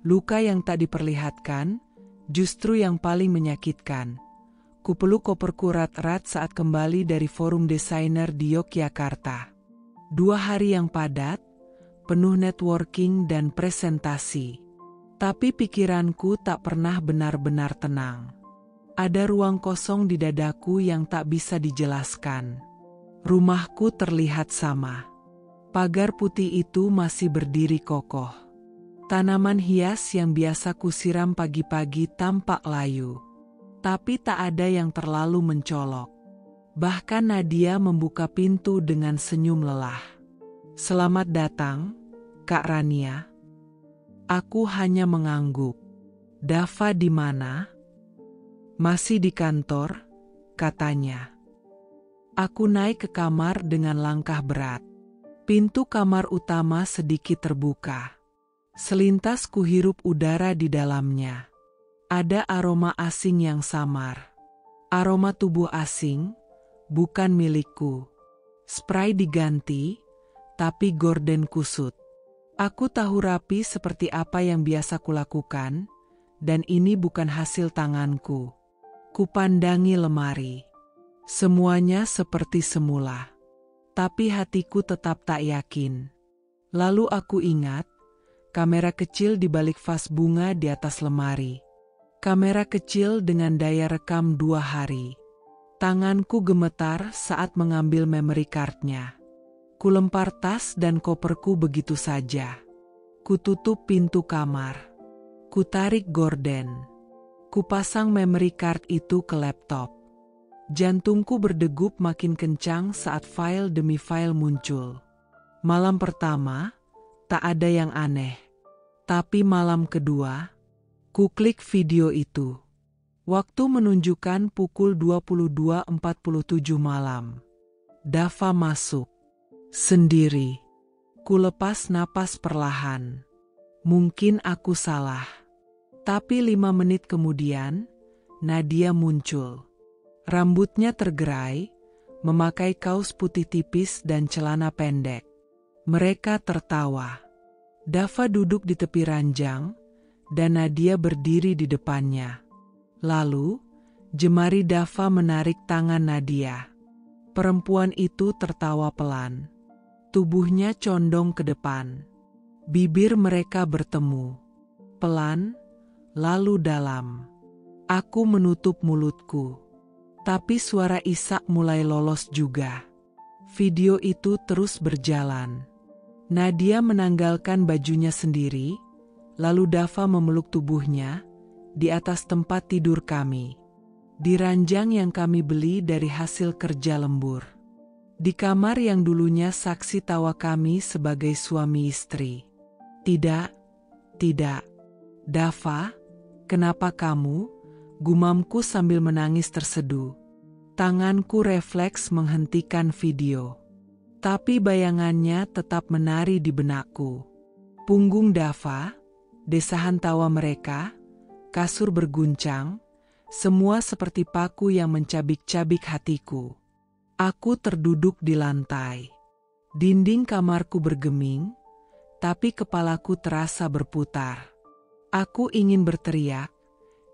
luka yang tak diperlihatkan, justru yang paling menyakitkan. Kupeluk koperku erat-erat saat kembali dari forum desainer di Yogyakarta. 2 hari yang padat, penuh networking dan presentasi. Tapi pikiranku tak pernah benar-benar tenang. Ada ruang kosong di dadaku yang tak bisa dijelaskan. Rumahku terlihat sama. Pagar putih itu masih berdiri kokoh. Tanaman hias yang biasa kusiram pagi-pagi tampak layu. Tapi tak ada yang terlalu mencolok. Bahkan Nadia membuka pintu dengan senyum lelah. Selamat datang, Kak Rania. Aku hanya mengangguk. Dava di mana? Masih di kantor, katanya. Aku naik ke kamar dengan langkah berat. Pintu kamar utama sedikit terbuka. Selintas kuhirup udara di dalamnya. Ada aroma asing yang samar. Aroma tubuh asing, bukan milikku. Spray diganti, tapi gorden kusut. Aku tahu rapi seperti apa yang biasa kulakukan, dan ini bukan hasil tanganku. Kupandangi lemari. Semuanya seperti semula. Tapi hatiku tetap tak yakin. Lalu aku ingat, kamera kecil di balik vas bunga di atas lemari. Kamera kecil dengan daya rekam 2 hari. Tanganku gemetar saat mengambil memory card-nya. Kulempar tas dan koperku begitu saja. Kututup pintu kamar. Kutarik gorden. Kupasang memory card itu ke laptop. Jantungku berdegup makin kencang saat file demi file muncul. Malam pertama, tak ada yang aneh. Tapi malam kedua, ku klik video itu. Waktu menunjukkan pukul 22.47 malam. Dava masuk. Sendiri. Ku lepas napas perlahan. Mungkin aku salah. Tapi 5 menit kemudian, Nadia muncul. Rambutnya tergerai, memakai kaos putih tipis dan celana pendek. Mereka tertawa. Dava duduk di tepi ranjang, dan Nadia berdiri di depannya. Lalu, jemari Dava menarik tangan Nadia. Perempuan itu tertawa pelan. Tubuhnya condong ke depan. Bibir mereka bertemu. Pelan, lalu dalam. Aku menutup mulutku. Tapi suara isak mulai lolos juga. Video itu terus berjalan. Nadia menanggalkan bajunya sendiri, lalu Dava memeluk tubuhnya di atas tempat tidur kami. Di ranjang yang kami beli dari hasil kerja lembur. Di kamar yang dulunya saksi tawa kami sebagai suami istri. Tidak, tidak. Dava, kenapa kamu? Gumamku sambil menangis terseduh. Tanganku refleks menghentikan video. Tapi bayangannya tetap menari di benakku. Punggung Dava, desahan tawa mereka, kasur berguncang, semua seperti paku yang mencabik-cabik hatiku. Aku terduduk di lantai. Dinding kamarku bergeming, tapi kepalaku terasa berputar. Aku ingin berteriak,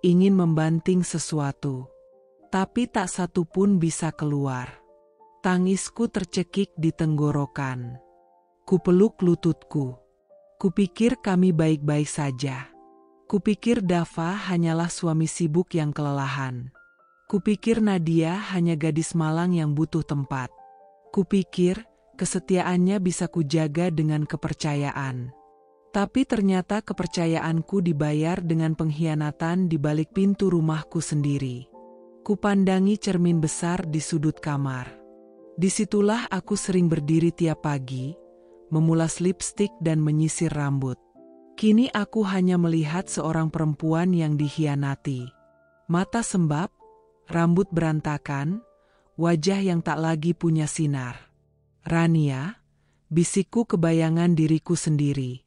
ingin membanting sesuatu. Tapi tak satu pun bisa keluar. Tangisku tercekik di tenggorokan. Kupeluk lututku. Kupikir kami baik-baik saja. Kupikir Dava hanyalah suami sibuk yang kelelahan. Kupikir Nadia hanya gadis malang yang butuh tempat. Kupikir kesetiaannya bisa kujaga dengan kepercayaan. Tapi ternyata kepercayaanku dibayar dengan pengkhianatan di balik pintu rumahku sendiri. Kupandangi cermin besar di sudut kamar. Disitulah aku sering berdiri tiap pagi, memulas lipstik dan menyisir rambut. Kini aku hanya melihat seorang perempuan yang dikhianati. Mata sembab, rambut berantakan, wajah yang tak lagi punya sinar. Rania, bisikku kebayangan diriku sendiri.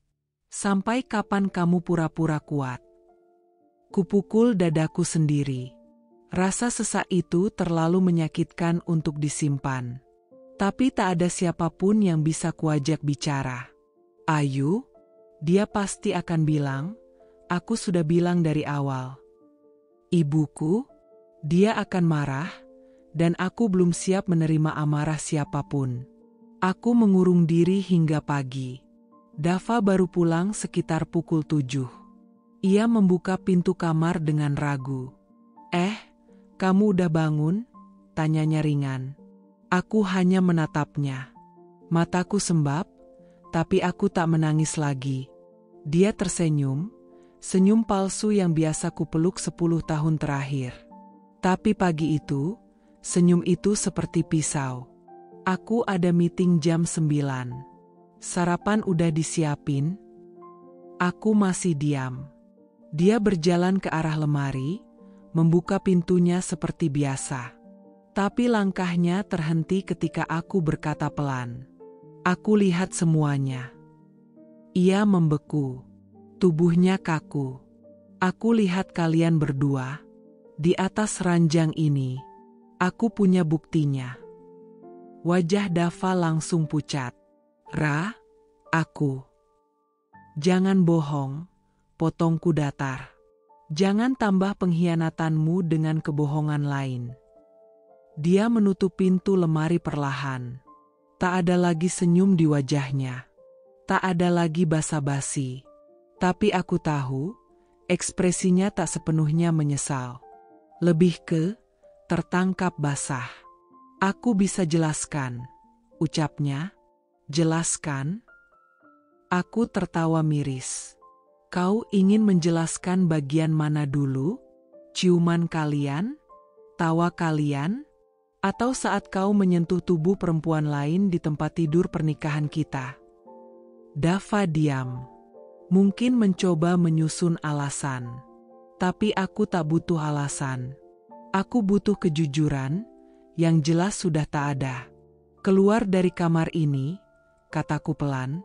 Sampai kapan kamu pura-pura kuat? Kupukul dadaku sendiri. Rasa sesak itu terlalu menyakitkan untuk disimpan. Tapi tak ada siapapun yang bisa kuajak bicara. Ayu? Dia pasti akan bilang, aku sudah bilang dari awal. Ibuku? Dia akan marah, dan aku belum siap menerima amarah siapapun. Aku mengurung diri hingga pagi. Dava baru pulang sekitar pukul 7. Ia membuka pintu kamar dengan ragu. Kamu udah bangun? Tanyanya ringan. Aku hanya menatapnya. Mataku sembab, tapi aku tak menangis lagi. Dia tersenyum, senyum palsu yang biasa kupeluk 10 tahun terakhir. Tapi pagi itu, senyum itu seperti pisau. Aku ada meeting jam 9. Sarapan udah disiapin. Aku masih diam. Dia berjalan ke arah lemari, membuka pintunya seperti biasa. Tapi langkahnya terhenti ketika aku berkata pelan. Aku lihat semuanya. Ia membeku. Tubuhnya kaku. Aku lihat kalian berdua. Di atas ranjang ini. Aku punya buktinya. Wajah Dava langsung pucat. Ra, aku. Jangan bohong, potongku datar. Jangan tambah pengkhianatanmu dengan kebohongan lain. Dia menutup pintu lemari perlahan. Tak ada lagi senyum di wajahnya. Tak ada lagi basa-basi. Tapi aku tahu, ekspresinya tak sepenuhnya menyesal. Lebih ke, tertangkap basah. Aku bisa jelaskan, ucapnya. Jelaskan? Aku tertawa miris. Kau ingin menjelaskan bagian mana dulu? Ciuman kalian? Tawa kalian? Atau saat kau menyentuh tubuh perempuan lain di tempat tidur pernikahan kita? Dava diam. Mungkin mencoba menyusun alasan. Tapi aku tak butuh alasan. Aku butuh kejujuran, yang jelas sudah tak ada. Keluar dari kamar ini, kataku pelan.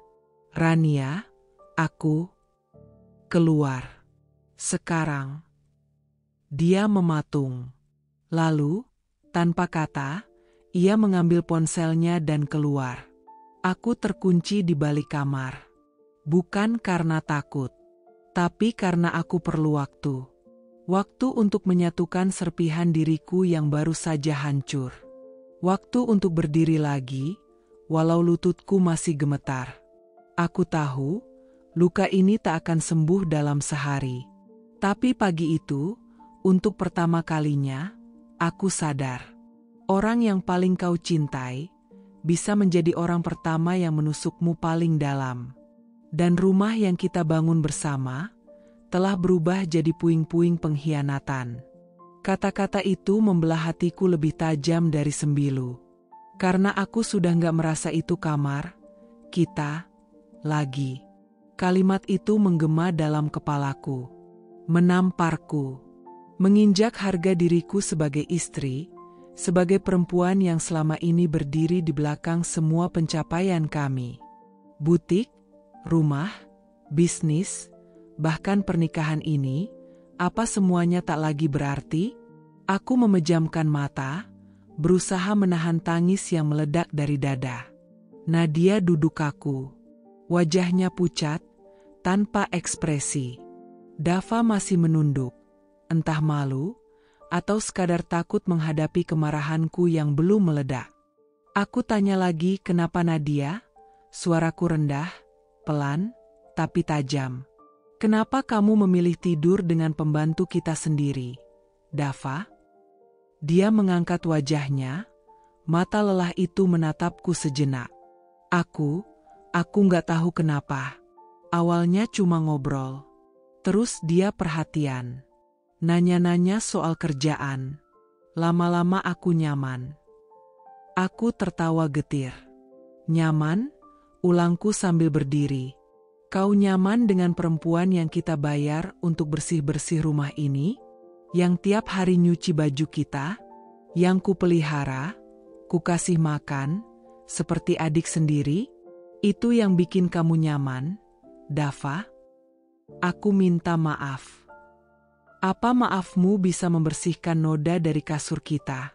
Rania, aku keluar. Sekarang. Dia mematung. Lalu, tanpa kata, ia mengambil ponselnya dan keluar. Aku terkunci di balik kamar. Bukan karena takut, tapi karena aku perlu waktu. Waktu untuk menyatukan serpihan diriku yang baru saja hancur. Waktu untuk berdiri lagi, walau lututku masih gemetar. Aku tahu, luka ini tak akan sembuh dalam sehari. Tapi pagi itu, untuk pertama kalinya, aku sadar. Orang yang paling kau cintai, bisa menjadi orang pertama yang menusukmu paling dalam. Dan rumah yang kita bangun bersama, telah berubah jadi puing-puing pengkhianatan. Kata-kata itu membelah hatiku lebih tajam dari sembilu. Karena aku sudah gak merasa itu kamar, kita, lagi. Kalimat itu menggema dalam kepalaku. Menamparku. Menginjak harga diriku sebagai istri, sebagai perempuan yang selama ini berdiri di belakang semua pencapaian kami. Butik, rumah, bisnis, bahkan pernikahan ini, apa semuanya tak lagi berarti? Aku memejamkan mata, berusaha menahan tangis yang meledak dari dada. Nadia duduk kaku. Wajahnya pucat, tanpa ekspresi. Dava masih menunduk, entah malu, atau sekadar takut menghadapi kemarahanku yang belum meledak. Aku tanya lagi, kenapa Nadia? Suaraku rendah, pelan, tapi tajam. Kenapa kamu memilih tidur dengan pembantu kita sendiri, Dava? Dia mengangkat wajahnya, mata lelah itu menatapku sejenak. Aku nggak tahu kenapa. Awalnya cuma ngobrol. Terus dia perhatian. Nanya-nanya soal kerjaan. Lama-lama aku nyaman. Aku tertawa getir. Nyaman? Ulangku sambil berdiri. Kau nyaman dengan perempuan yang kita bayar untuk bersih-bersih rumah ini? Yang tiap hari nyuci baju kita? Yang kupelihara, kukasih makan, seperti adik sendiri? Itu yang bikin kamu nyaman, Dava? Aku minta maaf. Apa maafmu bisa membersihkan noda dari kasur kita?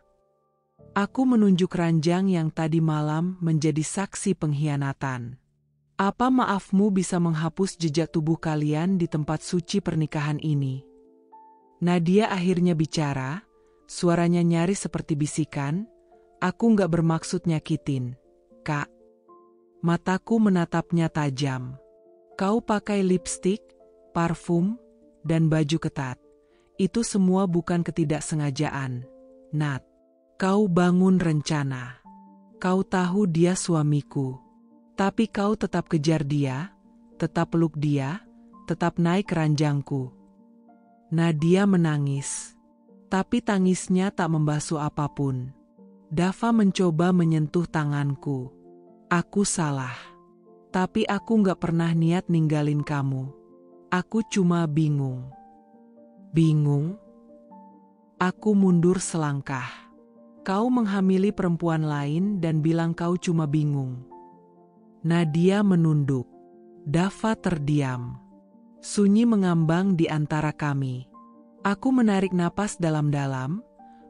Aku menunjuk ranjang yang tadi malam menjadi saksi pengkhianatan. Apa maafmu bisa menghapus jejak tubuh kalian di tempat suci pernikahan ini? Nadia akhirnya bicara, suaranya nyaris seperti bisikan, aku nggak bermaksud nyakitin, Kak. Mataku menatapnya tajam. Kau pakai lipstik, parfum, dan baju ketat. Itu semua bukan ketidaksengajaan, Nat. Kau bangun rencana. Kau tahu dia suamiku. Tapi kau tetap kejar dia, tetap peluk dia, tetap naik ranjangku. Nadia menangis. Tapi tangisnya tak membasuh apapun. Dava mencoba menyentuh tanganku. Aku salah. Tapi aku gak pernah niat ninggalin kamu. Aku cuma bingung. Bingung? Aku mundur selangkah. Kau menghamili perempuan lain dan bilang kau cuma bingung. Nadia menunduk. Dava terdiam. Sunyi mengambang di antara kami. Aku menarik napas dalam-dalam,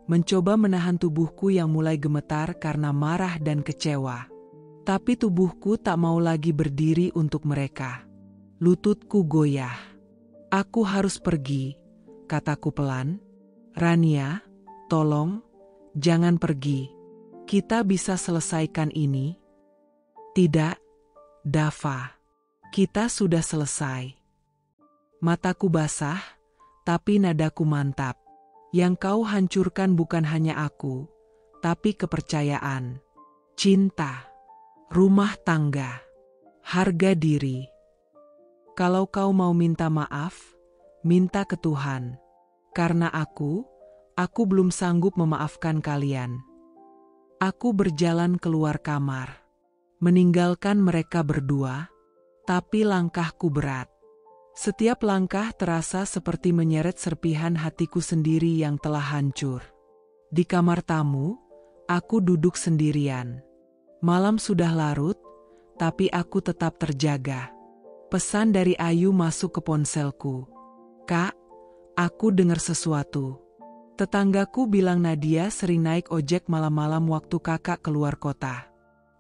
mencoba menahan tubuhku yang mulai gemetar karena marah dan kecewa. Tapi tubuhku tak mau lagi berdiri untuk mereka. Lututku goyah. Aku harus pergi, kataku pelan. Rania, tolong, jangan pergi. Kita bisa selesaikan ini. Tidak, Dava. Kita sudah selesai. Mataku basah, tapi nadaku mantap. Yang kau hancurkan bukan hanya aku, tapi kepercayaan, cinta, rumah tangga, harga diri. Kalau kau mau minta maaf, minta ke Tuhan. Karena aku belum sanggup memaafkan kalian. Aku berjalan keluar kamar, meninggalkan mereka berdua, tapi langkahku berat. Setiap langkah terasa seperti menyeret serpihan hatiku sendiri yang telah hancur. Di kamar tamu, aku duduk sendirian. Malam sudah larut, tapi aku tetap terjaga. Pesan dari Ayu masuk ke ponselku. "Kak, aku dengar sesuatu. Tetanggaku bilang Nadia sering naik ojek malam-malam waktu kakak keluar kota.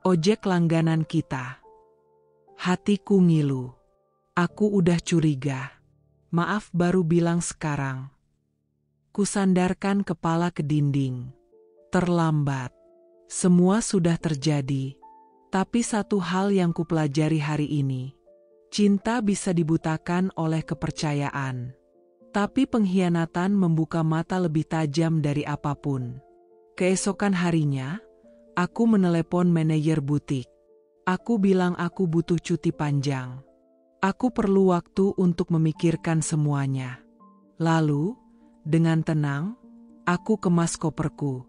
Ojek langganan kita." Hatiku ngilu. Aku udah curiga. Maaf baru bilang sekarang. Kusandarkan kepala ke dinding. Terlambat. Semua sudah terjadi. Tapi satu hal yang kupelajari hari ini. Cinta bisa dibutakan oleh kepercayaan. Tapi pengkhianatan membuka mata lebih tajam dari apapun. Keesokan harinya, aku menelepon manajer butik. Aku bilang aku butuh cuti panjang. Aku perlu waktu untuk memikirkan semuanya. Lalu, dengan tenang, aku kemas koperku.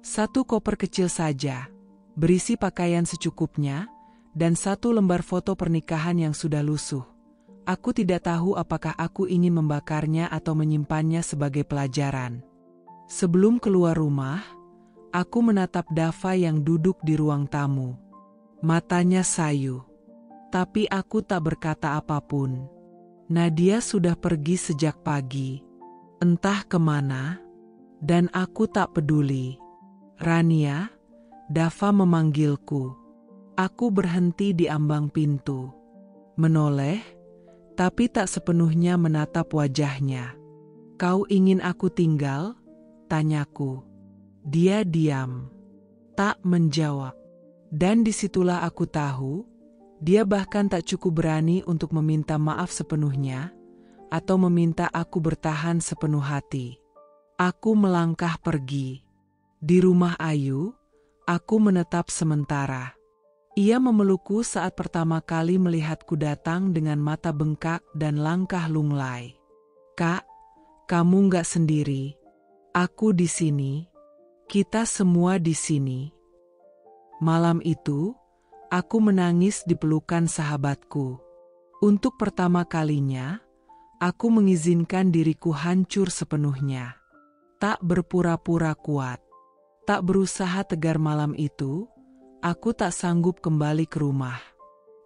Satu koper kecil saja, berisi pakaian secukupnya, dan satu lembar foto pernikahan yang sudah lusuh. Aku tidak tahu apakah aku ingin membakarnya atau menyimpannya sebagai pelajaran. Sebelum keluar rumah, aku menatap Dava yang duduk di ruang tamu. Matanya sayu. Tapi aku tak berkata apapun. Nadia sudah pergi sejak pagi. Entah kemana. Dan aku tak peduli. "Rania," Dava memanggilku. Aku berhenti di ambang pintu. Menoleh, tapi tak sepenuhnya menatap wajahnya. "Kau ingin aku tinggal?" tanyaku. Dia diam, tak menjawab. Dan disitulah aku tahu, dia bahkan tak cukup berani untuk meminta maaf sepenuhnya, atau meminta aku bertahan sepenuh hati. Aku melangkah pergi. Di rumah Ayu, aku menetap sementara. Ia memelukku saat pertama kali melihatku datang dengan mata bengkak dan langkah lunglai. "Kak, kamu nggak sendiri. Aku di sini. Kita semua di sini." Malam itu, aku menangis di pelukan sahabatku. Untuk pertama kalinya, aku mengizinkan diriku hancur sepenuhnya. Tak berpura-pura kuat. Tak berusaha tegar malam itu, aku tak sanggup kembali ke rumah.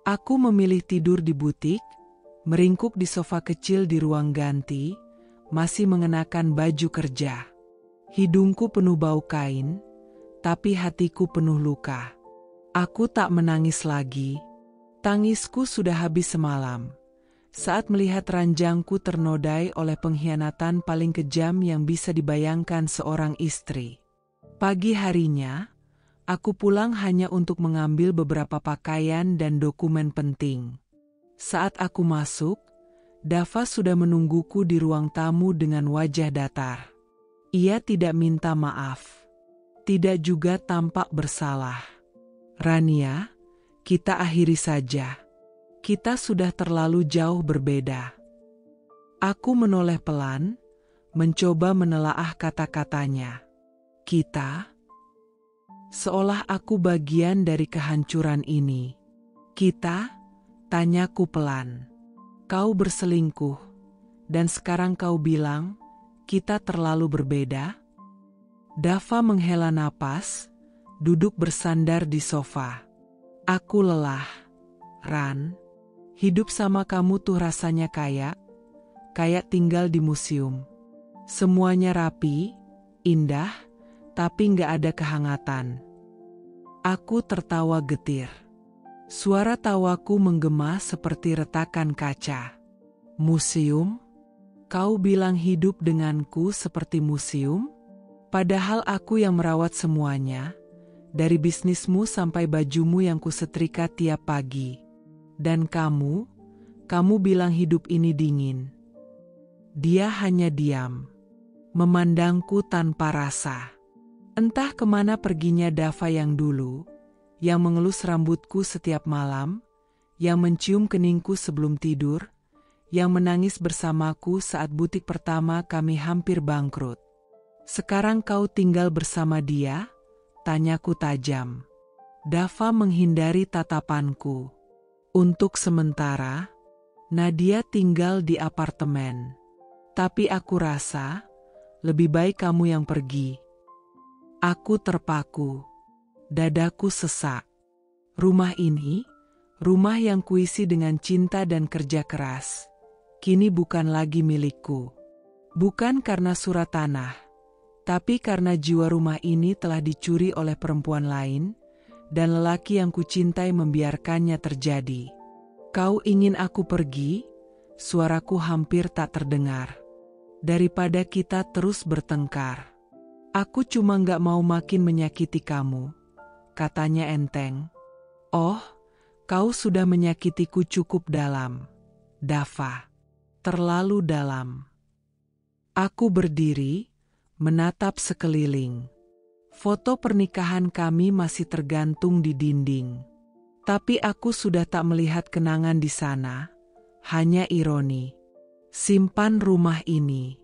Aku memilih tidur di butik, meringkuk di sofa kecil di ruang ganti, masih mengenakan baju kerja. Hidungku penuh bau kain, tapi hatiku penuh luka. Aku tak menangis lagi. Tangisku sudah habis semalam, saat melihat ranjangku ternodai oleh pengkhianatan paling kejam yang bisa dibayangkan seorang istri. Pagi harinya, aku pulang hanya untuk mengambil beberapa pakaian dan dokumen penting. Saat aku masuk, Dava sudah menungguku di ruang tamu dengan wajah datar. Ia tidak minta maaf. Tidak juga tampak bersalah. "Rania, kita akhiri saja. Kita sudah terlalu jauh berbeda." Aku menoleh pelan, mencoba menelaah kata-katanya. "Kita?" Seolah aku bagian dari kehancuran ini. "Kita?" tanyaku pelan. "Kau berselingkuh, dan sekarang kau bilang, kita terlalu berbeda?" Dava menghela napas, duduk bersandar di sofa. "Aku lelah, Ran. Hidup sama kamu tuh rasanya kayak tinggal di museum. Semuanya rapi, indah, tapi nggak ada kehangatan." Aku tertawa getir. Suara tawaku menggema seperti retakan kaca. "Museum? Kau bilang hidup denganku seperti museum? Padahal aku yang merawat semuanya, dari bisnismu sampai bajumu yang kusetrika tiap pagi. Dan kamu bilang hidup ini dingin." Dia hanya diam, memandangku tanpa rasa. Entah kemana perginya Dava yang dulu, yang mengelus rambutku setiap malam, yang mencium keningku sebelum tidur, yang menangis bersamaku saat butik pertama kami hampir bangkrut. Sekarang kau tinggal bersama dia? Tanyaku tajam. Dava menghindari tatapanku. Untuk sementara, Nadia tinggal di apartemen. Tapi aku rasa, lebih baik kamu yang pergi. Aku terpaku. Dadaku sesak. Rumah ini, rumah yang kuisi dengan cinta dan kerja keras, kini bukan lagi milikku. Bukan karena surat tanah, tapi karena jiwa rumah ini telah dicuri oleh perempuan lain, dan lelaki yang kucintai membiarkannya terjadi. Kau ingin aku pergi? Suaraku hampir tak terdengar. Daripada kita terus bertengkar. Aku cuma gak mau makin menyakiti kamu, katanya enteng. Oh, kau sudah menyakitiku cukup dalam, Dava. Terlalu dalam. Aku berdiri, menatap sekeliling. Foto pernikahan kami masih tergantung di dinding. Tapi aku sudah tak melihat kenangan di sana, hanya ironi. Simpan rumah ini.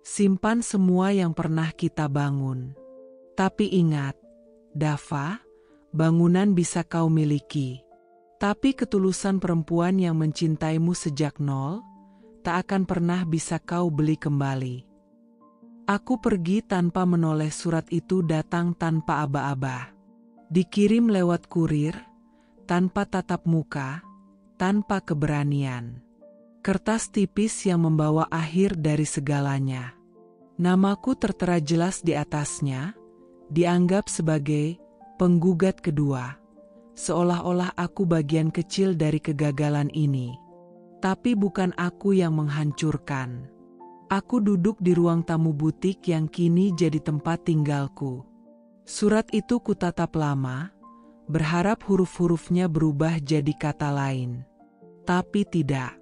Simpan semua yang pernah kita bangun. Tapi ingat, Dava, bangunan bisa kau miliki. Tapi ketulusan perempuan yang mencintaimu sejak nol, tak akan pernah bisa kau beli kembali. Aku pergi tanpa menoleh, surat itu datang tanpa aba-aba. Dikirim lewat kurir, tanpa tatap muka, tanpa keberanian. Kertas tipis yang membawa akhir dari segalanya. Namaku tertera jelas di atasnya, dianggap sebagai penggugat kedua. Seolah-olah aku bagian kecil dari kegagalan ini. Tapi bukan aku yang menghancurkan. Aku duduk di ruang tamu butik yang kini jadi tempat tinggalku. Surat itu kutatap lama, berharap huruf-hurufnya berubah jadi kata lain. Tapi tidak.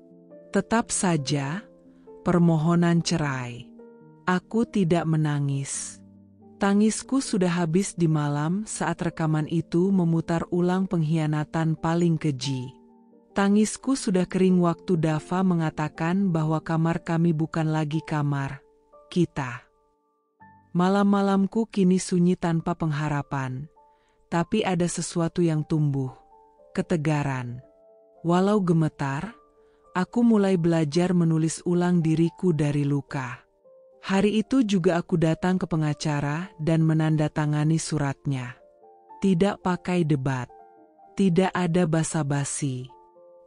Tetap saja, permohonan cerai. Aku tidak menangis. Tangisku sudah habis di malam saat rekaman itu memutar ulang pengkhianatan paling keji. Tangisku sudah kering waktu Dava mengatakan bahwa kamar kami bukan lagi kamar kita. Malam-malamku kini sunyi tanpa pengharapan, tapi ada sesuatu yang tumbuh, ketegaran. Walau gemetar, aku mulai belajar menulis ulang diriku dari luka. Hari itu juga aku datang ke pengacara dan menandatangani suratnya. Tidak pakai debat, tidak ada basa-basi.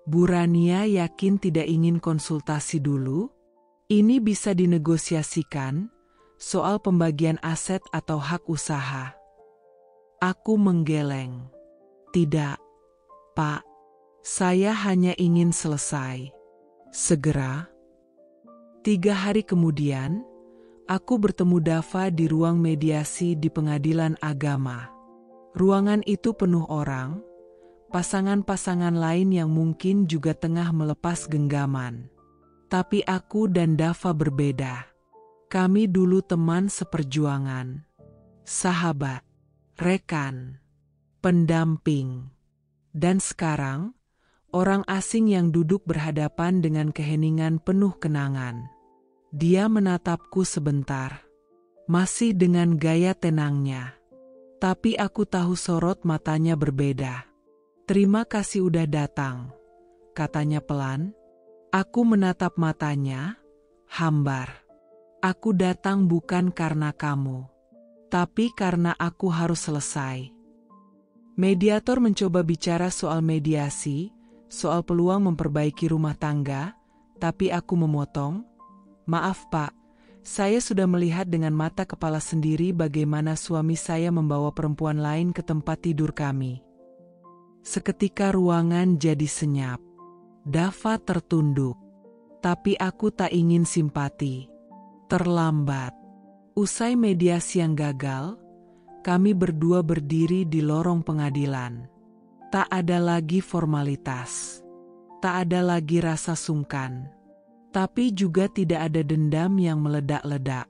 Bu Rania yakin tidak ingin konsultasi dulu? Ini bisa dinegosiasikan, soal pembagian aset atau hak usaha. Aku menggeleng. Tidak, Pak. Saya hanya ingin selesai. Segera. 3 hari kemudian, aku bertemu Dava di ruang mediasi di Pengadilan Agama. Ruangan itu penuh orang, pasangan-pasangan lain yang mungkin juga tengah melepas genggaman. Tapi aku dan Dava berbeda. Kami dulu teman seperjuangan, sahabat, rekan, pendamping. Dan sekarang, orang asing yang duduk berhadapan dengan keheningan penuh kenangan. Dia menatapku sebentar, masih dengan gaya tenangnya. Tapi aku tahu sorot matanya berbeda. Terima kasih udah datang, katanya pelan. Aku menatap matanya, hambar. Aku datang bukan karena kamu, tapi karena aku harus selesai. Mediator mencoba bicara soal mediasi, soal peluang memperbaiki rumah tangga, tapi aku memotong. Maaf Pak, saya sudah melihat dengan mata kepala sendiri bagaimana suami saya membawa perempuan lain ke tempat tidur kami. Seketika ruangan jadi senyap. Dava tertunduk. Tapi aku tak ingin simpati. Terlambat. Usai mediasi yang gagal, kami berdua berdiri di lorong pengadilan. Tak ada lagi formalitas. Tak ada lagi rasa sungkan. Tapi juga tidak ada dendam yang meledak-ledak.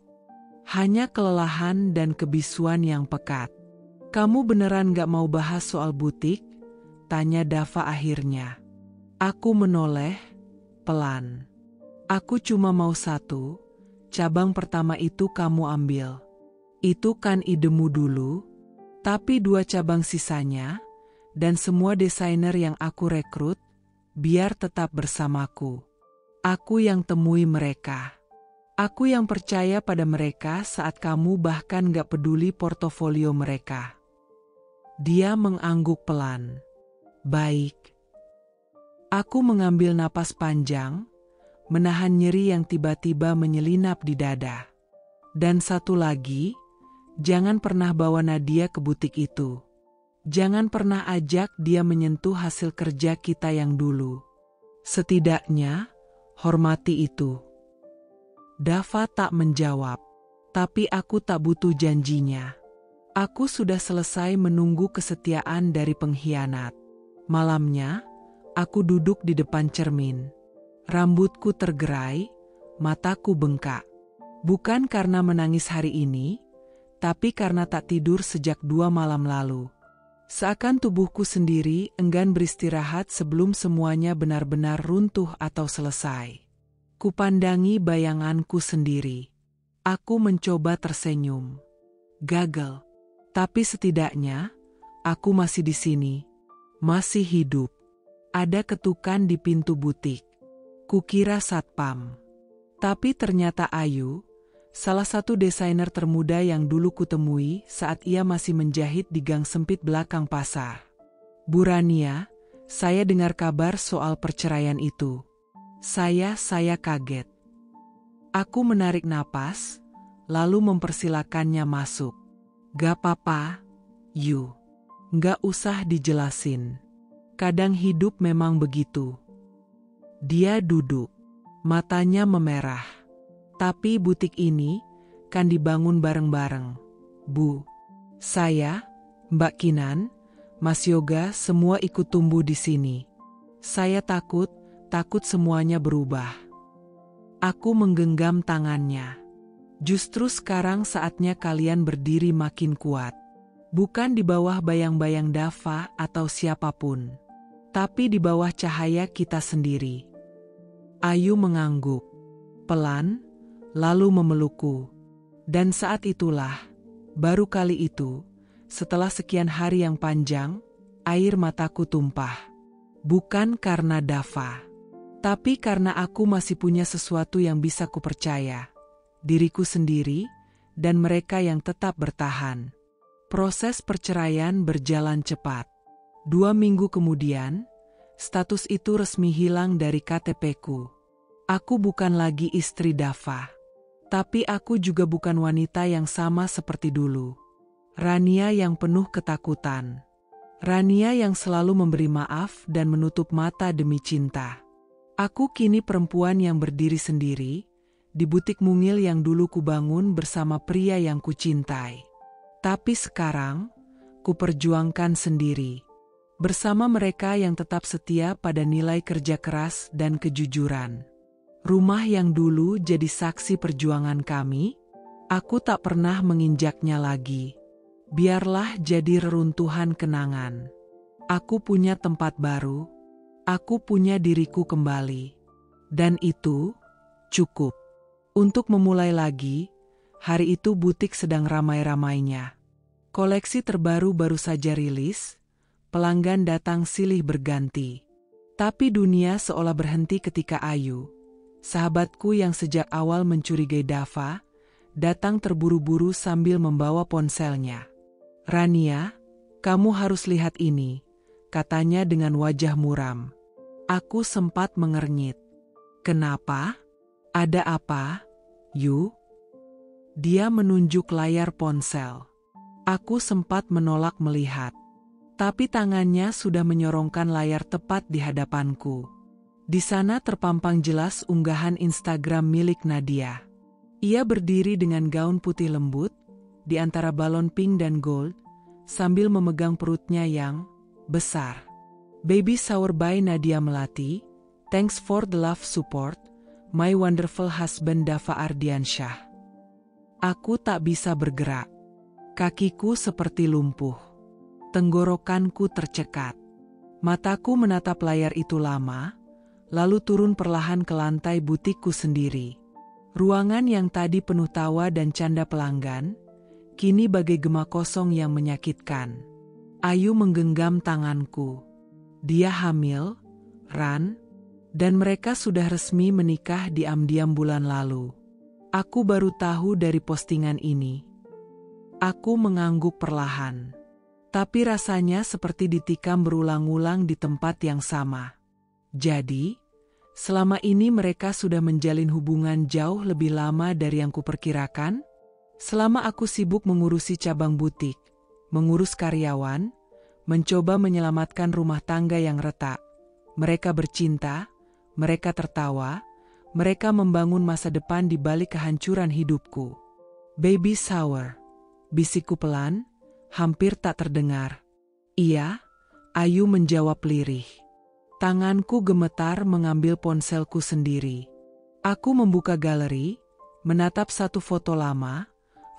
Hanya kelelahan dan kebisuan yang pekat. Kamu beneran gak mau bahas soal butik? Tanya Dava akhirnya. Aku menoleh, pelan. Aku cuma mau satu, cabang pertama itu kamu ambil. Itu kan idemu dulu, tapi 2 cabang sisanya, dan semua desainer yang aku rekrut, biar tetap bersamaku. Aku yang temui mereka. Aku yang percaya pada mereka saat kamu bahkan gak peduli portofolio mereka. Dia mengangguk pelan. Baik. Aku mengambil napas panjang, menahan nyeri yang tiba-tiba menyelinap di dada. Dan satu lagi, jangan pernah bawa Nadia ke butik itu. Jangan pernah ajak dia menyentuh hasil kerja kita yang dulu. Setidaknya, hormati itu. Dava tak menjawab, tapi aku tak butuh janjinya. Aku sudah selesai menunggu kesetiaan dari pengkhianat. Malamnya, aku duduk di depan cermin. Rambutku tergerai, mataku bengkak. Bukan karena menangis hari ini, tapi karena tak tidur sejak 2 malam lalu. Seakan tubuhku sendiri enggan beristirahat sebelum semuanya benar-benar runtuh atau selesai. Kupandangi bayanganku sendiri. Aku mencoba tersenyum. Gagal. Tapi setidaknya, aku masih di sini. Masih hidup. Ada ketukan di pintu butik. Kukira satpam. Tapi ternyata Ayu, salah satu desainer termuda yang dulu kutemui saat ia masih menjahit di gang sempit belakang pasar. Bu Rania, saya dengar kabar soal perceraian itu. Saya kaget. Aku menarik napas, lalu mempersilakannya masuk. Gak apa-apa, Yu. Gak usah dijelasin. Kadang hidup memang begitu. Dia duduk, matanya memerah. Tapi butik ini kan dibangun bareng-bareng. Bu, saya, Mbak Kinan, Mas Yoga semua ikut tumbuh di sini. Saya takut semuanya berubah. Aku menggenggam tangannya. Justru sekarang saatnya kalian berdiri makin kuat. Bukan di bawah bayang-bayang Dava atau siapapun, tapi di bawah cahaya kita sendiri. Ayu mengangguk, pelan, lalu memelukku. Dan saat itulah, baru kali itu, setelah sekian hari yang panjang, air mataku tumpah. Bukan karena Dava, tapi karena aku masih punya sesuatu yang bisa kupercaya. Diriku sendiri, dan mereka yang tetap bertahan. Proses perceraian berjalan cepat. 2 minggu kemudian, status itu resmi hilang dari KTP-ku. Aku bukan lagi istri Dava. Tapi aku juga bukan wanita yang sama seperti dulu. Rania yang penuh ketakutan. Rania yang selalu memberi maaf dan menutup mata demi cinta. Aku kini perempuan yang berdiri sendiri, di butik mungil yang dulu kubangun bersama pria yang kucintai. Tapi sekarang, kuperjuangkan sendiri. Bersama mereka yang tetap setia pada nilai kerja keras dan kejujuran. Rumah yang dulu jadi saksi perjuangan kami, aku tak pernah menginjaknya lagi. Biarlah jadi reruntuhan kenangan. Aku punya tempat baru, aku punya diriku kembali. Dan itu cukup. Untuk memulai lagi, hari itu butik sedang ramai-ramainya. Koleksi terbaru baru saja rilis, pelanggan datang silih berganti. Tapi dunia seolah berhenti ketika Ayu, sahabatku yang sejak awal mencurigai Dava, datang terburu-buru sambil membawa ponselnya. Rania, kamu harus lihat ini, katanya dengan wajah muram. Aku sempat mengernyit. Kenapa? Ada apa, Yu? Dia menunjuk layar ponsel. Aku sempat menolak melihat. Tapi tangannya sudah menyorongkan layar tepat di hadapanku. Di sana terpampang jelas unggahan Instagram milik Nadia. Ia berdiri dengan gaun putih lembut, di antara balon pink dan gold, sambil memegang perutnya yang besar. Baby shower by Nadia Melati, thanks for the love support, my wonderful husband Dava Ardiansyah. Aku tak bisa bergerak. Kakiku seperti lumpuh. Tenggorokanku tercekat. Mataku menatap layar itu lama, lalu turun perlahan ke lantai butikku sendiri. Ruangan yang tadi penuh tawa dan canda pelanggan, kini bagai gema kosong yang menyakitkan. Ayu menggenggam tanganku. Dia hamil, Ran, dan mereka sudah resmi menikah diam-diam bulan lalu. Aku baru tahu dari postingan ini. Aku mengangguk perlahan. Tapi rasanya seperti ditikam berulang-ulang di tempat yang sama. Jadi, selama ini mereka sudah menjalin hubungan jauh lebih lama dari yang kuperkirakan? Selama aku sibuk mengurusi cabang butik, mengurus karyawan, mencoba menyelamatkan rumah tangga yang retak, mereka bercinta, mereka tertawa, mereka membangun masa depan di balik kehancuran hidupku. Baby shower, bisikku pelan, hampir tak terdengar. Iya, Ayu menjawab lirih. Tanganku gemetar mengambil ponselku sendiri. Aku membuka galeri, menatap satu foto lama,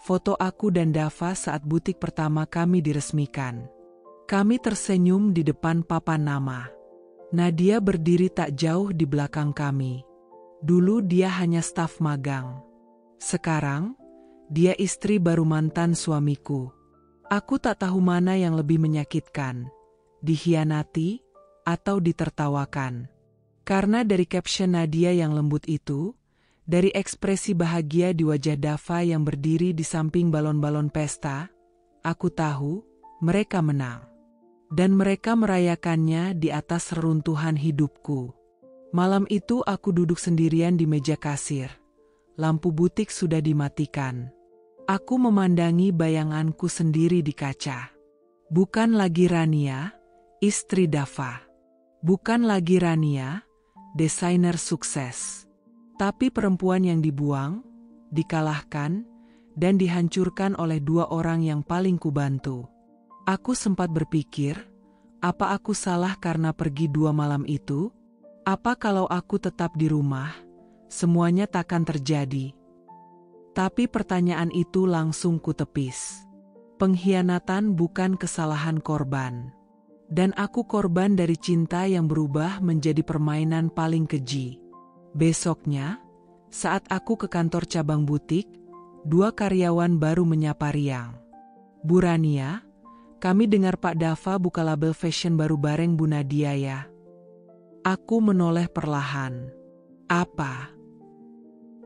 foto aku dan Dava saat butik pertama kami diresmikan. Kami tersenyum di depan papan nama. Nadia berdiri tak jauh di belakang kami. Dulu dia hanya staf magang. Sekarang, dia istri baru mantan suamiku. Aku tak tahu mana yang lebih menyakitkan, dikhianati atau ditertawakan. Karena dari caption Nadia yang lembut itu, dari ekspresi bahagia di wajah Dava yang berdiri di samping balon-balon pesta, aku tahu mereka menang. Dan mereka merayakannya di atas reruntuhan hidupku. Malam itu aku duduk sendirian di meja kasir. Lampu butik sudah dimatikan. Aku memandangi bayanganku sendiri di kaca. Bukan lagi Rania, istri Dava. Bukan lagi Rania, desainer sukses. Tapi perempuan yang dibuang, dikalahkan, dan dihancurkan oleh dua orang yang paling kubantu. Aku sempat berpikir, apa aku salah karena pergi 2 malam itu? Apa kalau aku tetap di rumah, semuanya takkan terjadi? Tapi pertanyaan itu langsung kutepis. Pengkhianatan bukan kesalahan korban. Dan aku korban dari cinta yang berubah menjadi permainan paling keji. Besoknya, saat aku ke kantor cabang butik, 2 karyawan baru menyapa riang. Bu Rania, kami dengar Pak Dava buka label fashion baru bareng Bu Nadia ya. Aku menoleh perlahan. Apa?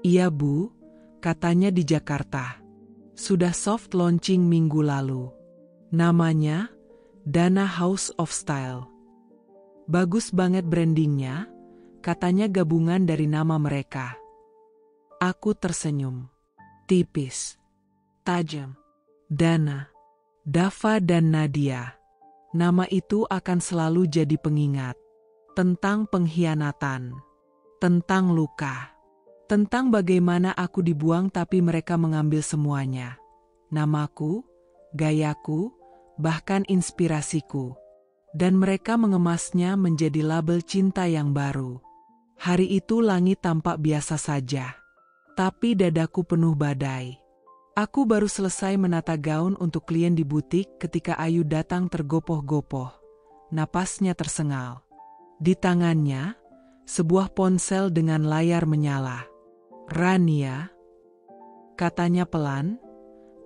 Iya Bu, katanya di Jakarta. Sudah soft launching minggu lalu. Namanya Dana House of Style. Bagus banget brandingnya, katanya gabungan dari nama mereka. Aku tersenyum. Tipis. Tajam. Dana. Dava dan Nadia. Nama itu akan selalu jadi pengingat. Tentang pengkhianatan. Tentang luka. Tentang bagaimana aku dibuang tapi mereka mengambil semuanya. Namaku, gayaku, bahkan inspirasiku. Dan mereka mengemasnya menjadi label cinta yang baru. Hari itu langit tampak biasa saja. Tapi dadaku penuh badai. Aku baru selesai menata gaun untuk klien di butik ketika Ayu datang tergopoh-gopoh. Napasnya tersengal. Di tangannya, sebuah ponsel dengan layar menyala. Rania, katanya pelan,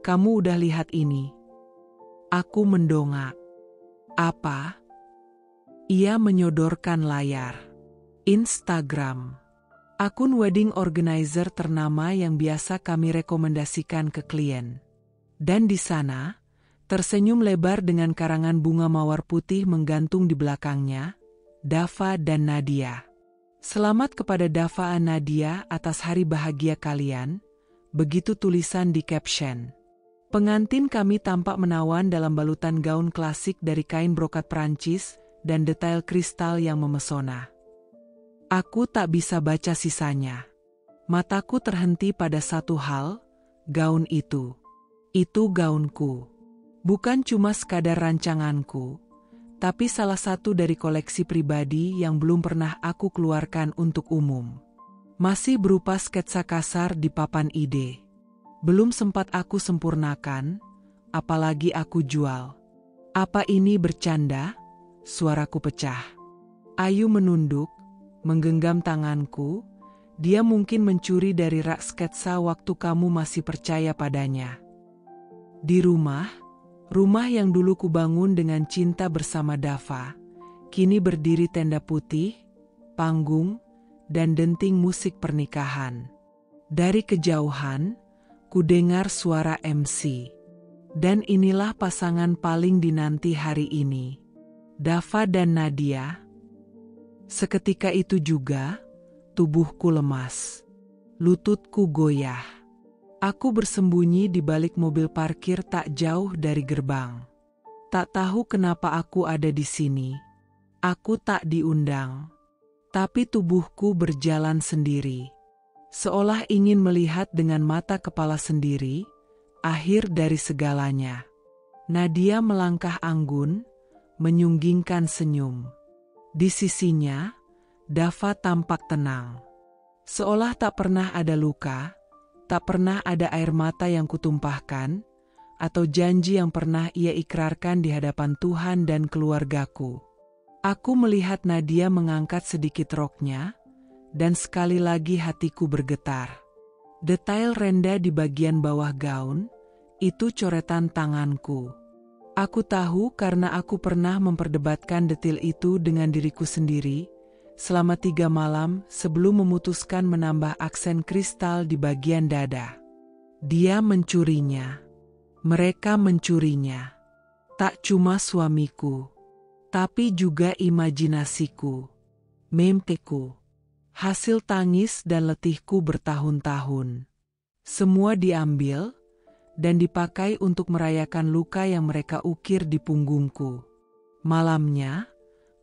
kamu udah lihat ini? Aku mendongak. Apa? Ia menyodorkan layar. Instagram. Akun wedding organizer ternama yang biasa kami rekomendasikan ke klien. Dan di sana, tersenyum lebar dengan karangan bunga mawar putih menggantung di belakangnya, Dava dan Nadia. Selamat kepada Dava dan Nadia atas hari bahagia kalian, begitu tulisan di caption. Pengantin kami tampak menawan dalam balutan gaun klasik dari kain brokat Prancis dan detail kristal yang memesona. Aku tak bisa baca sisanya. Mataku terhenti pada satu hal, gaun itu. Itu gaunku. Bukan cuma sekadar rancanganku, tapi salah satu dari koleksi pribadi yang belum pernah aku keluarkan untuk umum. Masih berupa sketsa kasar di papan ide. Belum sempat aku sempurnakan, apalagi aku jual. Apa ini bercanda? Suaraku pecah. Ayu menunduk, menggenggam tanganku. Dia mungkin mencuri dari rak sketsa waktu kamu masih percaya padanya. Di rumah yang dulu kubangun dengan cinta bersama Dava, kini berdiri tenda putih, panggung, dan denting musik pernikahan. Dari kejauhan, kudengar suara MC. Dan inilah pasangan paling dinanti hari ini, Dava dan Nadia. Seketika itu juga, tubuhku lemas. Lututku goyah. Aku bersembunyi di balik mobil parkir tak jauh dari gerbang. Tak tahu kenapa aku ada di sini. Aku tak diundang. Tapi tubuhku berjalan sendiri. Seolah ingin melihat dengan mata kepala sendiri, akhir dari segalanya. Nadia melangkah anggun, menyunggingkan senyum. Di sisinya, Dava tampak tenang. Seolah tak pernah ada luka, tak pernah ada air mata yang kutumpahkan, atau janji yang pernah ia ikrarkan di hadapan Tuhan dan keluargaku. Aku melihat Nadia mengangkat sedikit roknya, dan sekali lagi hatiku bergetar. Detail rendah di bagian bawah gaun, itu coretan tanganku. Aku tahu karena aku pernah memperdebatkan detil itu dengan diriku sendiri, selama 3 malam sebelum memutuskan menambah aksen kristal di bagian dada. Dia mencurinya. Mereka mencurinya. Tak cuma suamiku, tapi juga imajinasiku, mimpiku, hasil tangis dan letihku bertahun-tahun. Semua diambil dan dipakai untuk merayakan luka yang mereka ukir di punggungku. Malamnya,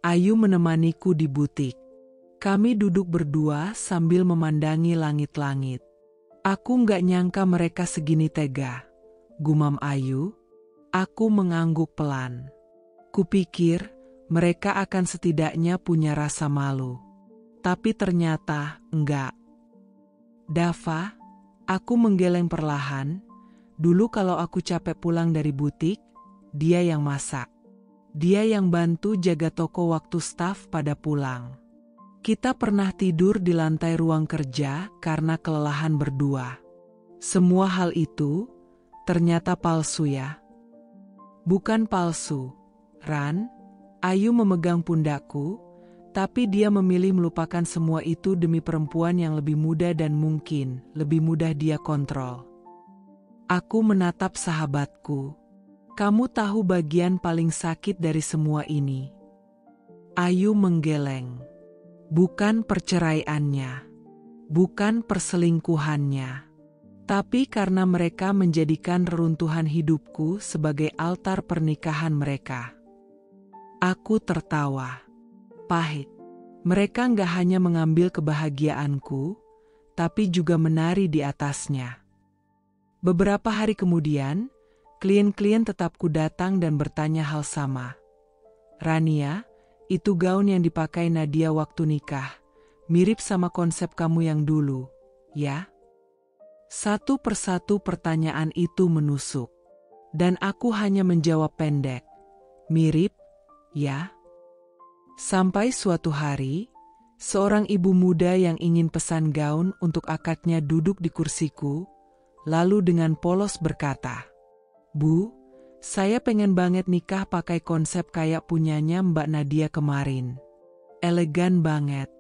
Ayu menemaniku di butik. Kami duduk berdua sambil memandangi langit-langit. Aku nggak nyangka mereka segini tega, gumam Ayu. Aku mengangguk pelan. Kupikir mereka akan setidaknya punya rasa malu. Tapi ternyata enggak. Dava, aku menggeleng perlahan. Dulu kalau aku capek pulang dari butik, dia yang masak. Dia yang bantu jaga toko waktu staf pada pulang. Kita pernah tidur di lantai ruang kerja karena kelelahan berdua. Semua hal itu ternyata palsu ya. Bukan palsu, Ran. Ayu memegang pundakku, tapi dia memilih melupakan semua itu demi perempuan yang lebih muda dan mungkin lebih mudah dia kontrol. Aku menatap sahabatku. Kamu tahu bagian paling sakit dari semua ini? Ayu menggeleng. Bukan perceraiannya, bukan perselingkuhannya, tapi karena mereka menjadikan reruntuhan hidupku sebagai altar pernikahan mereka. Aku tertawa. Pahit. Mereka nggak hanya mengambil kebahagiaanku, tapi juga menari di atasnya. Beberapa hari kemudian, klien-klien tetapku datang dan bertanya hal sama. Rania, itu gaun yang dipakai Nadia waktu nikah, mirip sama konsep kamu yang dulu, ya? Satu persatu pertanyaan itu menusuk. Dan aku hanya menjawab pendek, mirip, ya? Sampai suatu hari, seorang ibu muda yang ingin pesan gaun untuk akadnya duduk di kursiku, lalu dengan polos berkata, "Bu, saya pengen banget nikah pakai konsep kayak punyanya Mbak Nadia kemarin. Elegan banget,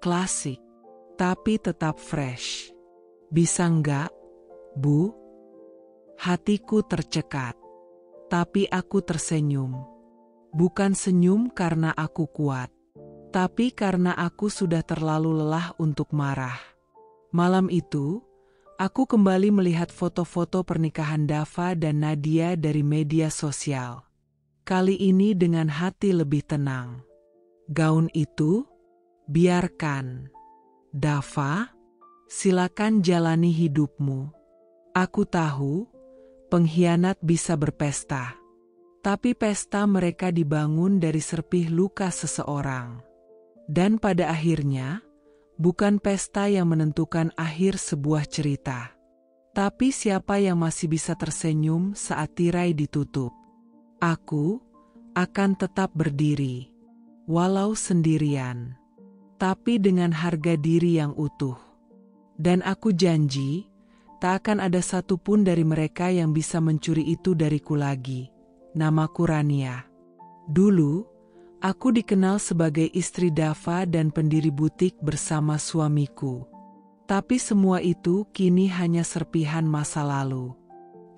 klasik, tapi tetap fresh. Bisa nggak, Bu?" Hatiku tercekat, tapi aku tersenyum. Bukan senyum karena aku kuat, tapi karena aku sudah terlalu lelah untuk marah. Malam itu, aku kembali melihat foto-foto pernikahan Dava dan Nadia dari media sosial. Kali ini dengan hati lebih tenang. Gaun itu, biarkan. Dava, silakan jalani hidupmu. Aku tahu, pengkhianat bisa berpesta. Tapi pesta mereka dibangun dari serpih luka seseorang. Dan pada akhirnya, bukan pesta yang menentukan akhir sebuah cerita. Tapi siapa yang masih bisa tersenyum saat tirai ditutup. Aku akan tetap berdiri, walau sendirian. tapi dengan harga diri yang utuh. Dan aku janji, tak akan ada satupun dari mereka yang bisa mencuri itu dariku lagi. Namaku Rania. Dulu, aku dikenal sebagai istri Dava dan pendiri butik bersama suamiku. Tapi semua itu kini hanya serpihan masa lalu.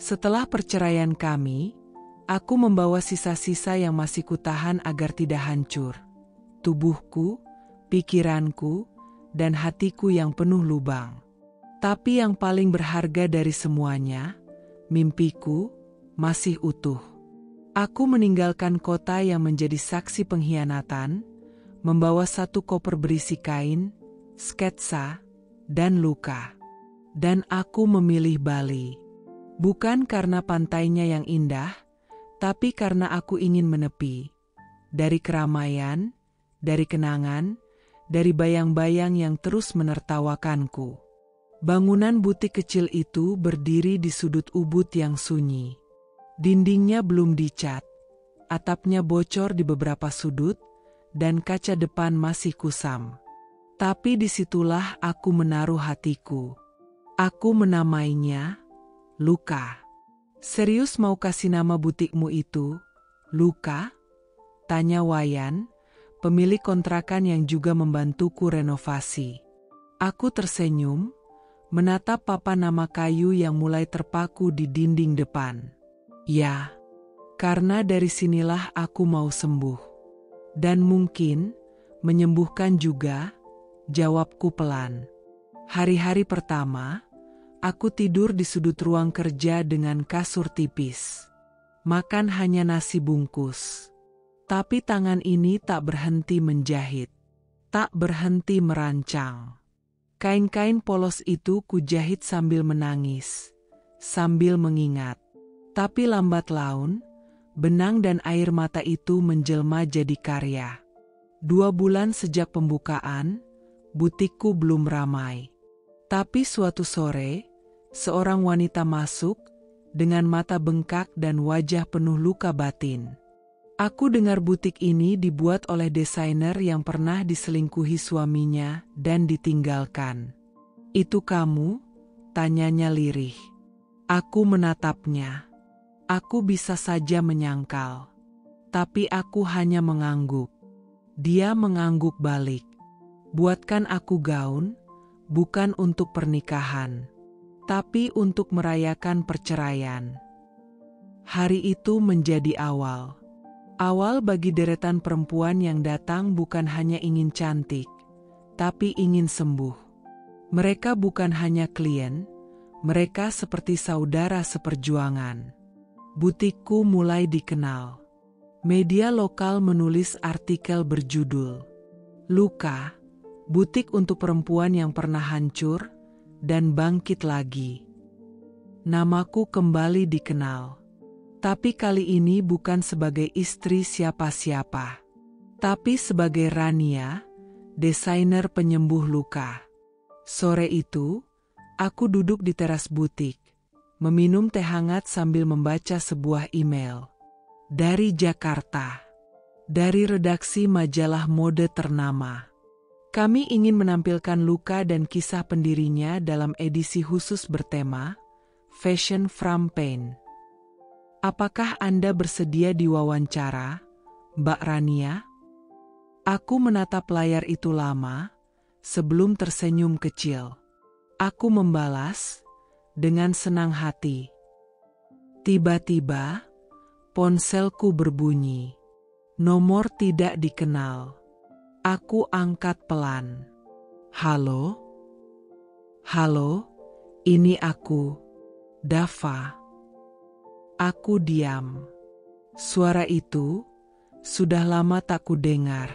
Setelah perceraian kami, aku membawa sisa-sisa yang masih kutahan agar tidak hancur. Tubuhku, pikiranku, dan hatiku yang penuh lubang. Tapi yang paling berharga dari semuanya, mimpiku, masih utuh. Aku meninggalkan kota yang menjadi saksi pengkhianatan, membawa satu koper berisi kain, sketsa, dan luka. Dan aku memilih Bali. Bukan karena pantainya yang indah, tapi karena aku ingin menepi. Dari keramaian, dari kenangan, dari bayang-bayang yang terus menertawakanku. Bangunan butik kecil itu berdiri di sudut Ubud yang sunyi. Dindingnya belum dicat, atapnya bocor di beberapa sudut, dan kaca depan masih kusam. Tapi disitulah aku menaruh hatiku. Aku menamainya Luka. Serius mau kasih nama butikmu itu, Luka? Tanya Wayan, pemilik kontrakan yang juga membantuku renovasi. Aku tersenyum, menatap papan nama kayu yang mulai terpaku di dinding depan. Ya, karena dari sinilah aku mau sembuh. Dan mungkin, menyembuhkan juga, jawabku pelan. Hari-hari pertama, aku tidur di sudut ruang kerja dengan kasur tipis. Makan hanya nasi bungkus. Tapi tangan ini tak berhenti menjahit. Tak berhenti merancang. Kain-kain polos itu kujahit sambil menangis, sambil mengingat. Tapi lambat laun, benang dan air mata itu menjelma jadi karya. 2 bulan sejak pembukaan, butikku belum ramai. Tapi suatu sore, seorang wanita masuk, dengan mata bengkak dan wajah penuh luka batin. Aku dengar butik ini dibuat oleh desainer yang pernah diselingkuhi suaminya dan ditinggalkan. Itu kamu? Tanyanya lirih. Aku menatapnya. Aku bisa saja menyangkal. Tapi aku hanya mengangguk. Dia mengangguk balik. Buatkan aku gaun, bukan untuk pernikahan, tapi untuk merayakan perceraian. Hari itu menjadi awal. Awal bagi deretan perempuan yang datang bukan hanya ingin cantik, tapi ingin sembuh. Mereka bukan hanya klien, mereka seperti saudara seperjuangan. Butikku mulai dikenal. Media lokal menulis artikel berjudul "Luka, butik untuk perempuan yang pernah hancur dan bangkit lagi." Namaku kembali dikenal. Tapi kali ini bukan sebagai istri siapa-siapa, tapi sebagai Rania, desainer penyembuh luka. Sore itu, aku duduk di teras butik, meminum teh hangat sambil membaca sebuah email. Dari Jakarta. Dari redaksi majalah mode ternama. Kami ingin menampilkan luka dan kisah pendirinya dalam edisi khusus bertema Fashion from Pain. Apakah Anda bersedia diwawancara, Mbak Rania? Aku menatap layar itu lama, sebelum tersenyum kecil. Aku membalas, dengan senang hati. Tiba-tiba, ponselku berbunyi. Nomor tidak dikenal. Aku angkat pelan. Halo? Halo, ini aku, Dava. Aku diam. Suara itu sudah lama tak kudengar.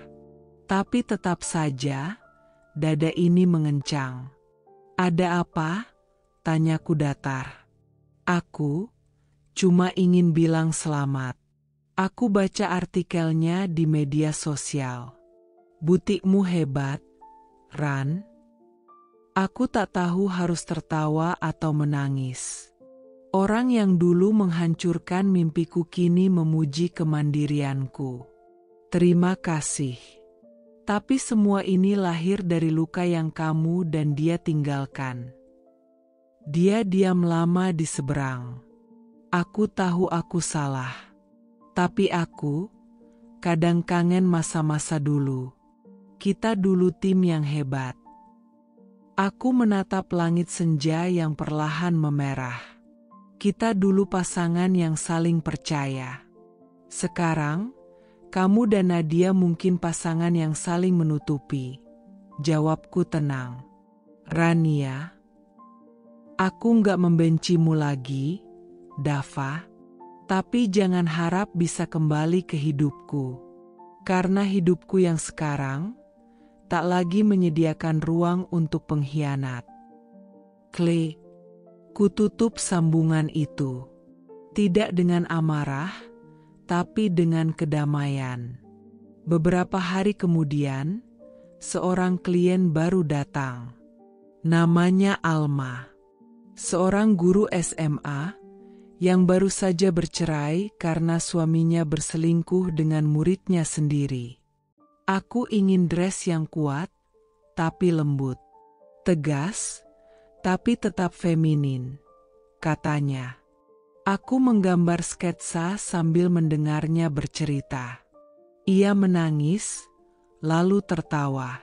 Tapi tetap saja, dada ini mengencang. Ada apa? Tanyaku datar. Aku cuma ingin bilang selamat. Aku baca artikelnya di media sosial. Butikmu hebat, Ran. Aku tak tahu harus tertawa atau menangis. Orang yang dulu menghancurkan mimpiku kini memuji kemandirianku. Terima kasih. Tapi semua ini lahir dari luka yang kamu dan dia tinggalkan. Dia diam lama di seberang. Aku tahu aku salah. Tapi aku kadang kangen masa-masa dulu. Kita dulu tim yang hebat. Aku menatap langit senja yang perlahan memerah. Kita dulu pasangan yang saling percaya. Sekarang, kamu dan Nadia mungkin pasangan yang saling menutupi. Jawabku tenang. Rania, aku nggak membencimu lagi, Dava. Tapi jangan harap bisa kembali ke hidupku. Karena hidupku yang sekarang tak lagi menyediakan ruang untuk pengkhianat. Klik. Kututup sambungan itu. Tidak dengan amarah, tapi dengan kedamaian. Beberapa hari kemudian, seorang klien baru datang. Namanya Alma. Seorang guru SMA yang baru saja bercerai karena suaminya berselingkuh dengan muridnya sendiri. Aku ingin dress yang kuat, tapi lembut. Tegas, tapi tetap feminin, katanya. Aku menggambar sketsa sambil mendengarnya bercerita. Ia menangis, lalu tertawa.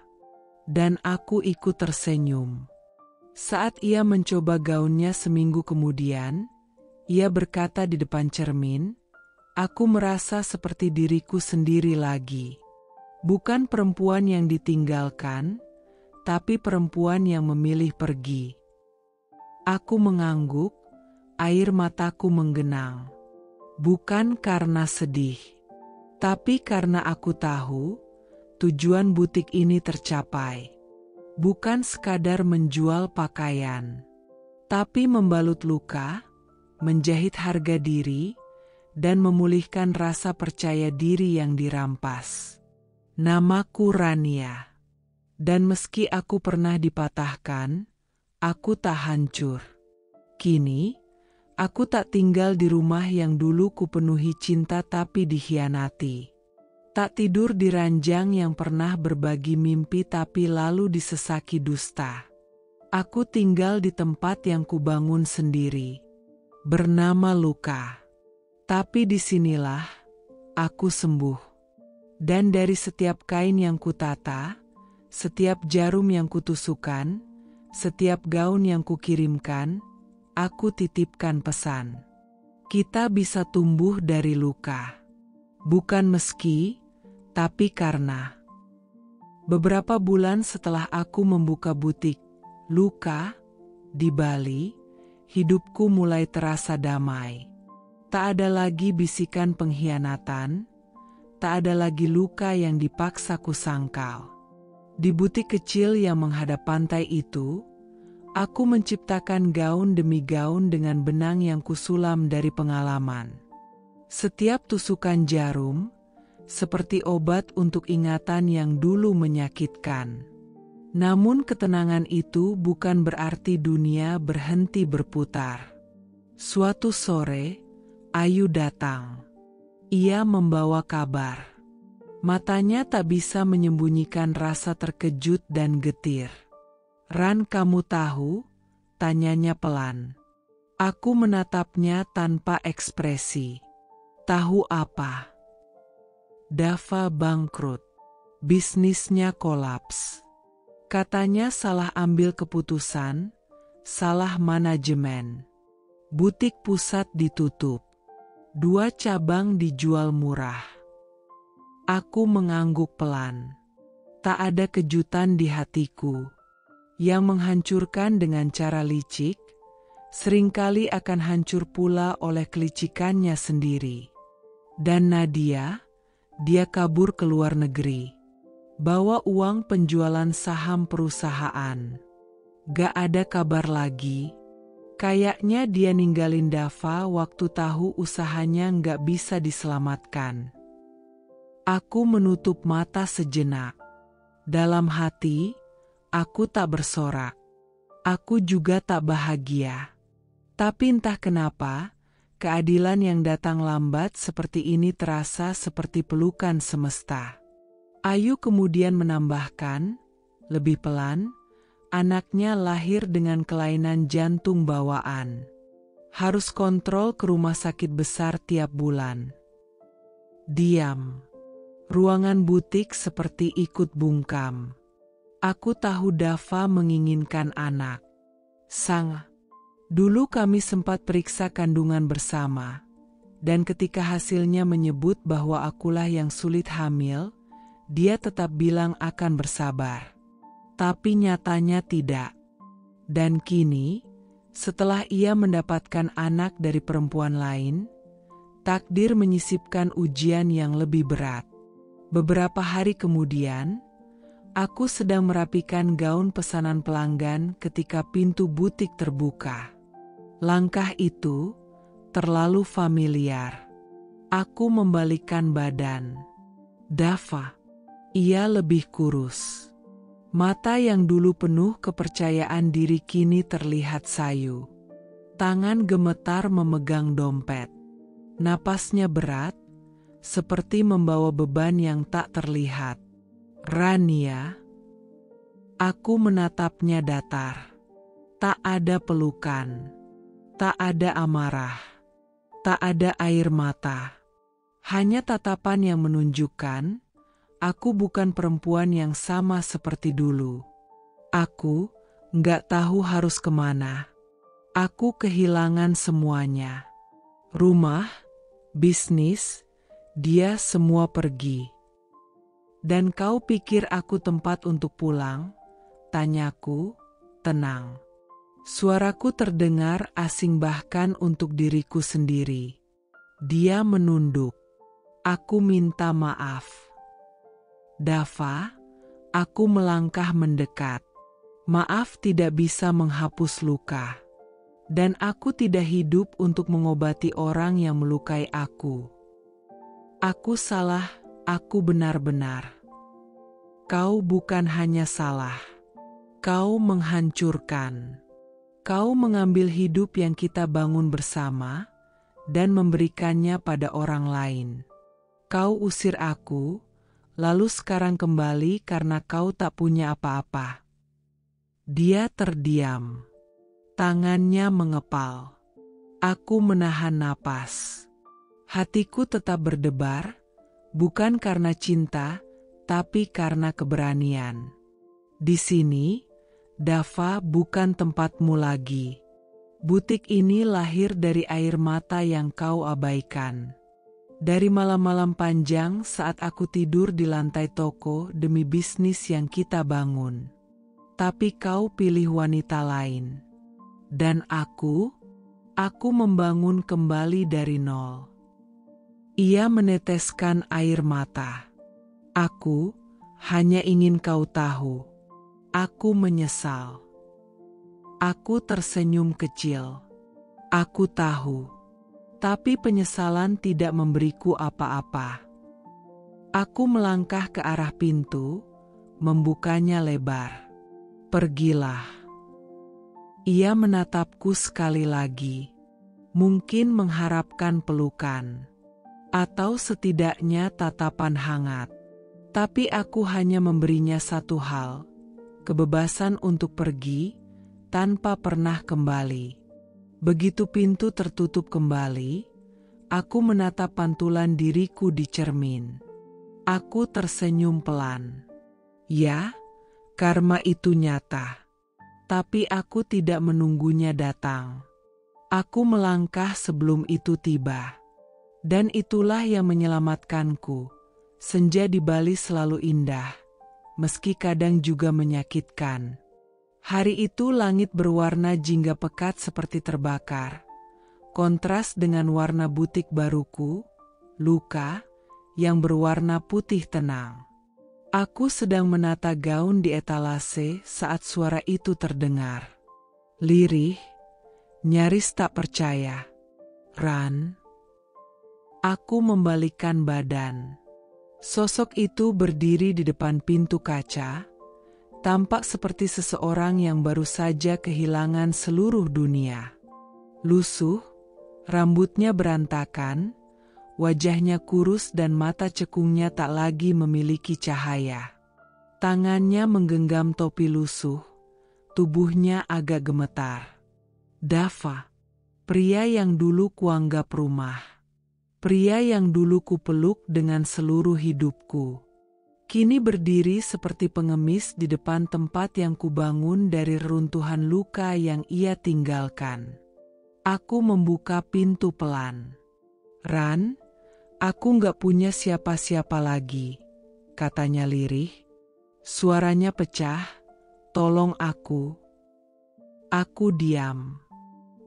Dan aku ikut tersenyum. Saat ia mencoba gaunnya seminggu kemudian, ia berkata di depan cermin, "Aku merasa seperti diriku sendiri lagi. Bukan perempuan yang ditinggalkan, tapi perempuan yang memilih pergi." Aku mengangguk, air mataku menggenang. Bukan karena sedih, tapi karena aku tahu tujuan butik ini tercapai. Bukan sekadar menjual pakaian, tapi membalut luka, menjahit harga diri, dan memulihkan rasa percaya diri yang dirampas. Namaku Rania. Dan meski aku pernah dipatahkan, aku tak hancur. Kini, aku tak tinggal di rumah yang dulu kupenuhi cinta tapi dikhianati. Tak tidur di ranjang yang pernah berbagi mimpi tapi lalu disesaki dusta. Aku tinggal di tempat yang kubangun sendiri, bernama luka. Tapi disinilah aku sembuh. Dan dari setiap kain yang kutata, setiap jarum yang kutusukkan, setiap gaun yang kukirimkan, aku titipkan pesan. Kita bisa tumbuh dari luka. Bukan meski, tapi karena. Beberapa bulan setelah aku membuka butik luka di Bali, hidupku mulai terasa damai. Tak ada lagi bisikan pengkhianatan, tak ada lagi luka yang dipaksa kusangkal. Di butik kecil yang menghadap pantai itu, aku menciptakan gaun demi gaun dengan benang yang kusulam dari pengalaman. Setiap tusukan jarum, seperti obat untuk ingatan yang dulu menyakitkan. Namun ketenangan itu bukan berarti dunia berhenti berputar. Suatu sore, Ayu datang. Ia membawa kabar. Matanya tak bisa menyembunyikan rasa terkejut dan getir. "Ran, kamu tahu?" tanyanya pelan. Aku menatapnya tanpa ekspresi. "Tahu apa?" "Dava bangkrut. Bisnisnya kolaps. Katanya salah ambil keputusan, salah manajemen. Butik pusat ditutup. 2 cabang dijual murah." Aku mengangguk pelan. Tak ada kejutan di hatiku. Yang menghancurkan dengan cara licik, seringkali akan hancur pula oleh kelicikannya sendiri. Dan Nadia, dia kabur ke luar negeri. Bawa uang penjualan saham perusahaan. Gak ada kabar lagi. Kayaknya dia ninggalin Dava waktu tahu usahanya gak bisa diselamatkan. Aku menutup mata sejenak. Dalam hati, aku tak bersorak. Aku juga tak bahagia. Tapi entah kenapa, keadilan yang datang lambat seperti ini terasa seperti pelukan semesta. Ayu kemudian menambahkan, lebih pelan, anaknya lahir dengan kelainan jantung bawaan. Harus kontrol ke rumah sakit besar tiap bulan. Diam. Ruangan butik seperti ikut bungkam. Aku tahu Dava menginginkan anak. Dulu kami sempat periksa kandungan bersama. Dan ketika hasilnya menyebut bahwa akulah yang sulit hamil, dia tetap bilang akan bersabar. Tapi nyatanya tidak. Dan kini, setelah ia mendapatkan anak dari perempuan lain, takdir menyisipkan ujian yang lebih berat. Beberapa hari kemudian, aku sedang merapikan gaun pesanan pelanggan ketika pintu butik terbuka. Langkah itu terlalu familiar. Aku membalikkan badan. Dava. Ia lebih kurus. Mata yang dulu penuh kepercayaan diri kini terlihat sayu. Tangan gemetar memegang dompet. Napasnya berat, seperti membawa beban yang tak terlihat. Rania. Aku menatapnya datar. Tak ada pelukan. Tak ada amarah. Tak ada air mata. Hanya tatapan yang menunjukkan, aku bukan perempuan yang sama seperti dulu. Aku nggak tahu harus kemana. Aku kehilangan semuanya. Rumah, bisnis, dia semua pergi. Dan kau pikir aku tempat untuk pulang? Tanyaku, tenang. Suaraku terdengar asing bahkan untuk diriku sendiri. Dia menunduk. Aku minta maaf. Dava, aku melangkah mendekat. Maaf tidak bisa menghapus luka. Dan aku tidak hidup untuk mengobati orang yang melukai aku. Aku salah, aku benar-benar. Kau bukan hanya salah. Kau menghancurkan. Kau mengambil hidup yang kita bangun bersama dan memberikannya pada orang lain. Kau usir aku, lalu sekarang kembali karena kau tak punya apa-apa. Dia terdiam. Tangannya mengepal. Aku menahan napas. Hatiku tetap berdebar, bukan karena cinta, tapi karena keberanian. Di sini, Dava bukan tempatmu lagi. Butik ini lahir dari air mata yang kau abaikan. Dari malam-malam panjang saat aku tidur di lantai toko demi bisnis yang kita bangun. Tapi kau pilih wanita lain. Dan aku membangun kembali dari nol. Ia meneteskan air mata. Aku hanya ingin kau tahu. Aku menyesal. Aku tersenyum kecil. Aku tahu. Tapi penyesalan tidak memberiku apa-apa. Aku melangkah ke arah pintu, membukanya lebar. Pergilah. Ia menatapku sekali lagi. Mungkin mengharapkan pelukan. Atau setidaknya tatapan hangat. Tapi aku hanya memberinya satu hal. Kebebasan untuk pergi, tanpa pernah kembali. Begitu pintu tertutup kembali, aku menatap pantulan diriku di cermin. Aku tersenyum pelan. Ya, karma itu nyata. Tapi aku tidak menunggunya datang. Aku melangkah sebelum itu tiba. Dan itulah yang menyelamatkanku. Senja di Bali selalu indah. Meski kadang juga menyakitkan. Hari itu langit berwarna jingga pekat seperti terbakar. Kontras dengan warna butik baruku, luka, yang berwarna putih tenang. Aku sedang menata gaun di etalase saat suara itu terdengar. Lirih, nyaris tak percaya. Ran. Aku membalikkan badan. Sosok itu berdiri di depan pintu kaca, tampak seperti seseorang yang baru saja kehilangan seluruh dunia. Lusuh, rambutnya berantakan, Wajahnya kurus dan mata cekungnya tak lagi memiliki cahaya. Tangannya menggenggam topi lusuh, tubuhnya agak gemetar. Dava, pria yang dulu kuanggap rumah. Pria yang dulu kupeluk dengan seluruh hidupku. Kini berdiri seperti pengemis di depan tempat yang kubangun dari reruntuhan luka yang ia tinggalkan. Aku membuka pintu pelan. "Ran, aku nggak punya siapa-siapa lagi," katanya lirih. Suaranya pecah, "Tolong aku." Aku diam.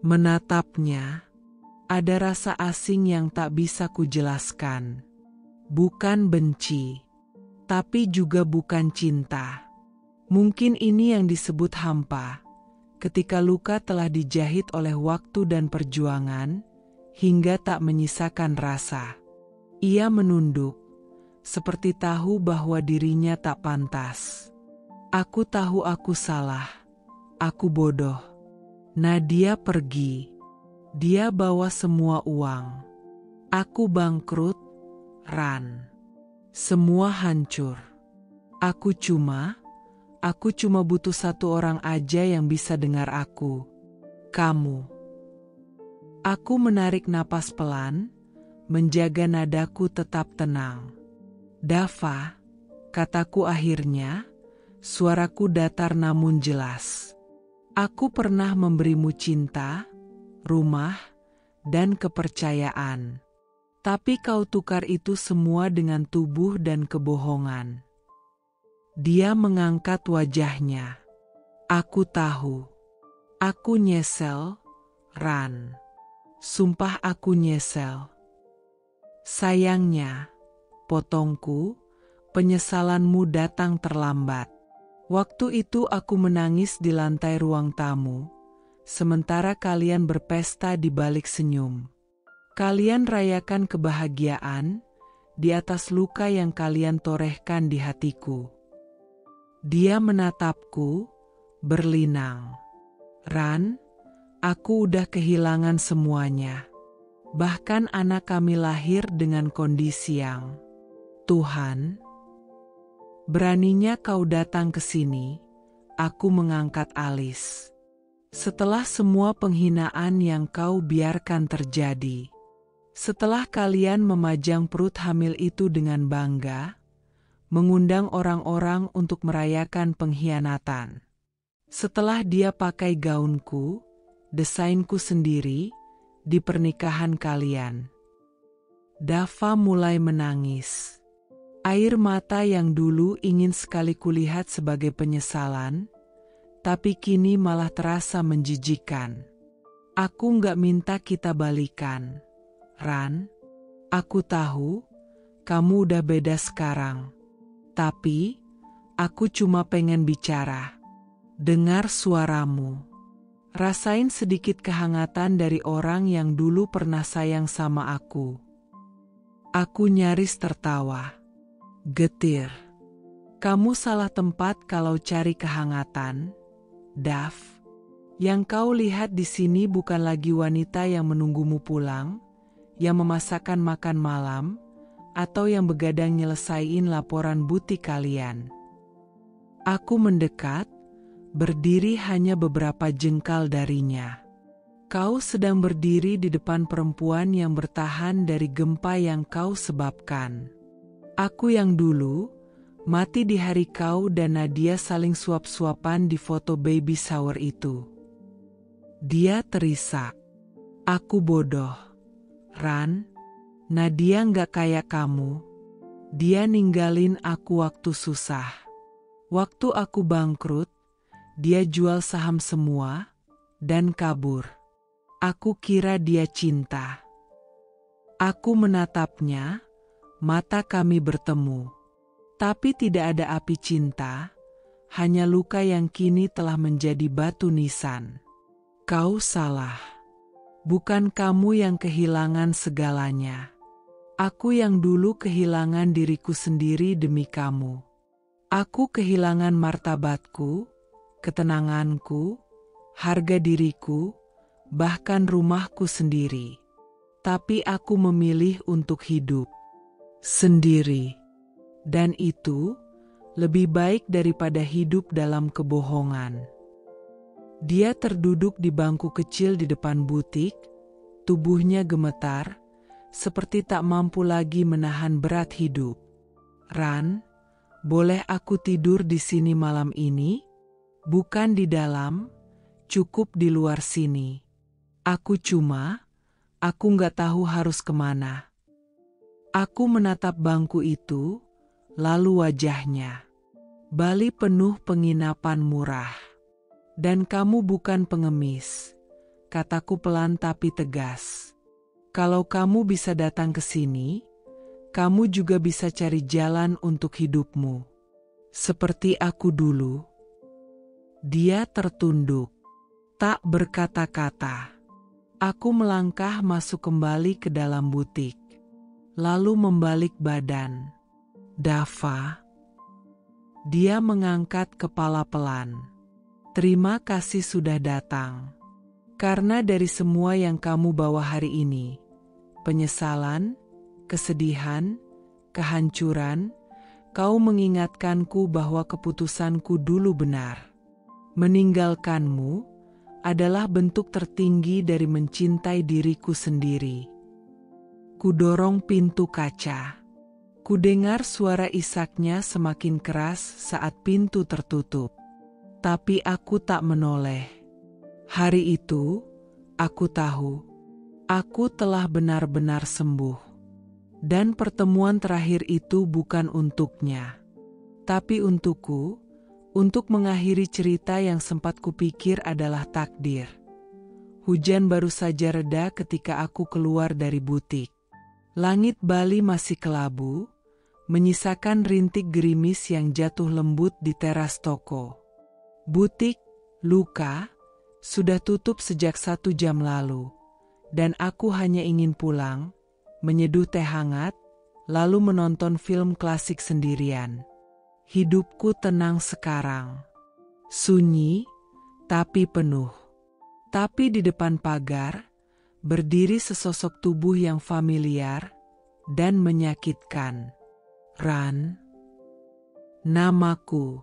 Menatapnya, ada rasa asing yang tak bisa kujelaskan. Bukan benci, tapi juga bukan cinta. Mungkin ini yang disebut hampa, ketika luka telah dijahit oleh waktu dan perjuangan, hingga tak menyisakan rasa. Ia menunduk, seperti tahu bahwa dirinya tak pantas. Aku tahu aku salah, aku bodoh. Nadia pergi. Dia bawa semua uang. Aku bangkrut, Ran. Semua hancur. Aku cuma butuh satu orang aja yang bisa dengar aku. Kamu. Aku menarik napas pelan, menjaga nadaku tetap tenang. "Dava," kataku akhirnya, suaraku datar namun jelas. "Aku pernah memberimu cinta, rumah, dan kepercayaan. Tapi kau tukar itu semua dengan tubuh dan kebohongan." Dia mengangkat wajahnya. "Aku tahu. Aku nyesel, Ran. Sumpah aku nyesel." "Sayangnya," potongku, "penyesalanmu datang terlambat. Waktu itu aku menangis di lantai ruang tamu, sementara kalian berpesta di balik senyum. Kalian rayakan kebahagiaan di atas luka yang kalian torehkan di hatiku." Dia menatapku, berlinang. "Ran, aku udah kehilangan semuanya. Bahkan anak kami lahir dengan kondisi yang..." "Tuhan, beraninya kau datang ke sini." Aku mengangkat alis. "Setelah semua penghinaan yang kau biarkan terjadi. Setelah kalian memajang perut hamil itu dengan bangga, mengundang orang-orang untuk merayakan pengkhianatan. Setelah dia pakai gaunku, desainku sendiri, di pernikahan kalian." Dava mulai menangis. Air mata yang dulu ingin sekali kulihat sebagai penyesalan, tapi kini malah terasa menjijikan. "Aku nggak minta kita balikan, Ran. Aku tahu, kamu udah beda sekarang. Tapi, aku cuma pengen bicara. Dengar suaramu. Rasain sedikit kehangatan dari orang yang dulu pernah sayang sama aku." Aku nyaris tertawa. Getir. "Kamu salah tempat kalau cari kehangatan, Dav. Yang kau lihat di sini bukan lagi wanita yang menunggumu pulang, yang memasakkan makan malam, atau yang begadang nyelesain laporan butik kalian." Aku mendekat, berdiri hanya beberapa jengkal darinya. "Kau sedang berdiri di depan perempuan yang bertahan dari gempa yang kau sebabkan. Aku yang dulu mati di hari kau dan Nadia saling suap-suapan di foto baby shower itu." Dia terisak. "Aku bodoh, Ran. Nadia nggak kayak kamu. Dia ninggalin aku waktu susah. Waktu aku bangkrut, dia jual saham semua dan kabur. Aku kira dia cinta." Aku menatapnya, mata kami bertemu. Tapi tidak ada api cinta, hanya luka yang kini telah menjadi batu nisan. "Kau salah. Bukan kamu yang kehilangan segalanya. Aku yang dulu kehilangan diriku sendiri demi kamu. Aku kehilangan martabatku, ketenanganku, harga diriku, bahkan rumahku sendiri. Tapi aku memilih untuk hidup sendiri. Dan itu lebih baik daripada hidup dalam kebohongan. Dia terduduk di bangku kecil di depan butik, tubuhnya gemetar, seperti tak mampu lagi menahan berat hidup. "Ran, boleh aku tidur di sini malam ini? Bukan di dalam, cukup di luar sini. Aku nggak tahu harus kemana." Aku menatap bangku itu, lalu wajahnya. "Bali penuh penginapan murah. Dan kamu bukan pengemis," kataku pelan tapi tegas. "Kalau kamu bisa datang ke sini, kamu juga bisa cari jalan untuk hidupmu. Seperti aku dulu." Dia tertunduk, tak berkata-kata. Aku melangkah masuk kembali ke dalam butik, lalu membalik badan. "Dava." Dia mengangkat kepala pelan. "Terima kasih sudah datang. Karena dari semua yang kamu bawa hari ini, penyesalan, kesedihan, kehancuran, kau mengingatkanku bahwa keputusanku dulu benar. Meninggalkanmu adalah bentuk tertinggi dari mencintai diriku sendiri." Kudorong pintu kaca. Kudengar suara isaknya semakin keras saat pintu tertutup. Tapi aku tak menoleh. Hari itu, aku tahu, aku telah benar-benar sembuh. Dan pertemuan terakhir itu bukan untuknya, tapi untukku, untuk mengakhiri cerita yang sempat kupikir adalah takdir. Hujan baru saja reda ketika aku keluar dari butik. Langit Bali masih kelabu, menyisakan rintik gerimis yang jatuh lembut di teras toko. Butik Luka sudah tutup sejak 1 jam lalu, dan aku hanya ingin pulang, menyeduh teh hangat, lalu menonton film klasik sendirian. Hidupku tenang sekarang. Sunyi, tapi penuh. Tapi di depan pagar, berdiri sesosok tubuh yang familiar dan menyakitkan. "Ran." Namaku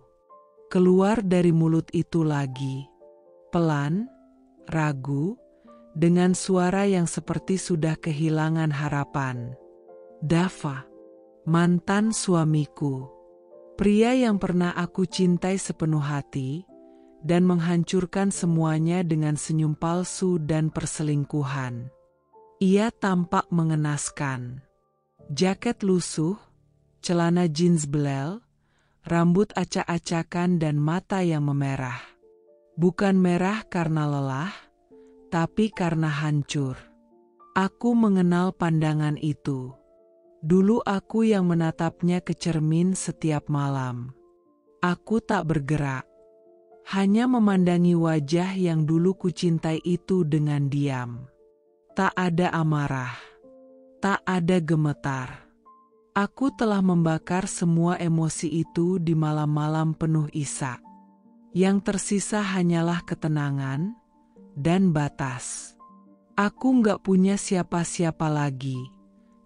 keluar dari mulut itu lagi, pelan, ragu, dengan suara yang seperti sudah kehilangan harapan. "Dava, mantan suamiku. Pria yang pernah aku cintai sepenuh hati dan menghancurkan semuanya dengan senyum palsu dan perselingkuhan." Ia tampak mengenaskan. Jaket lusuh, celana jeans belel, rambut acak-acakan dan mata yang memerah. Bukan merah karena lelah, tapi karena hancur. Aku mengenal pandangan itu. Dulu aku yang menatapnya ke cermin setiap malam. Aku tak bergerak, hanya memandangi wajah yang dulu kucintai itu dengan diam. Tak ada amarah, tak ada gemetar. Aku telah membakar semua emosi itu di malam-malam penuh isak. Yang tersisa hanyalah ketenangan dan batas. "Aku nggak punya siapa-siapa lagi,"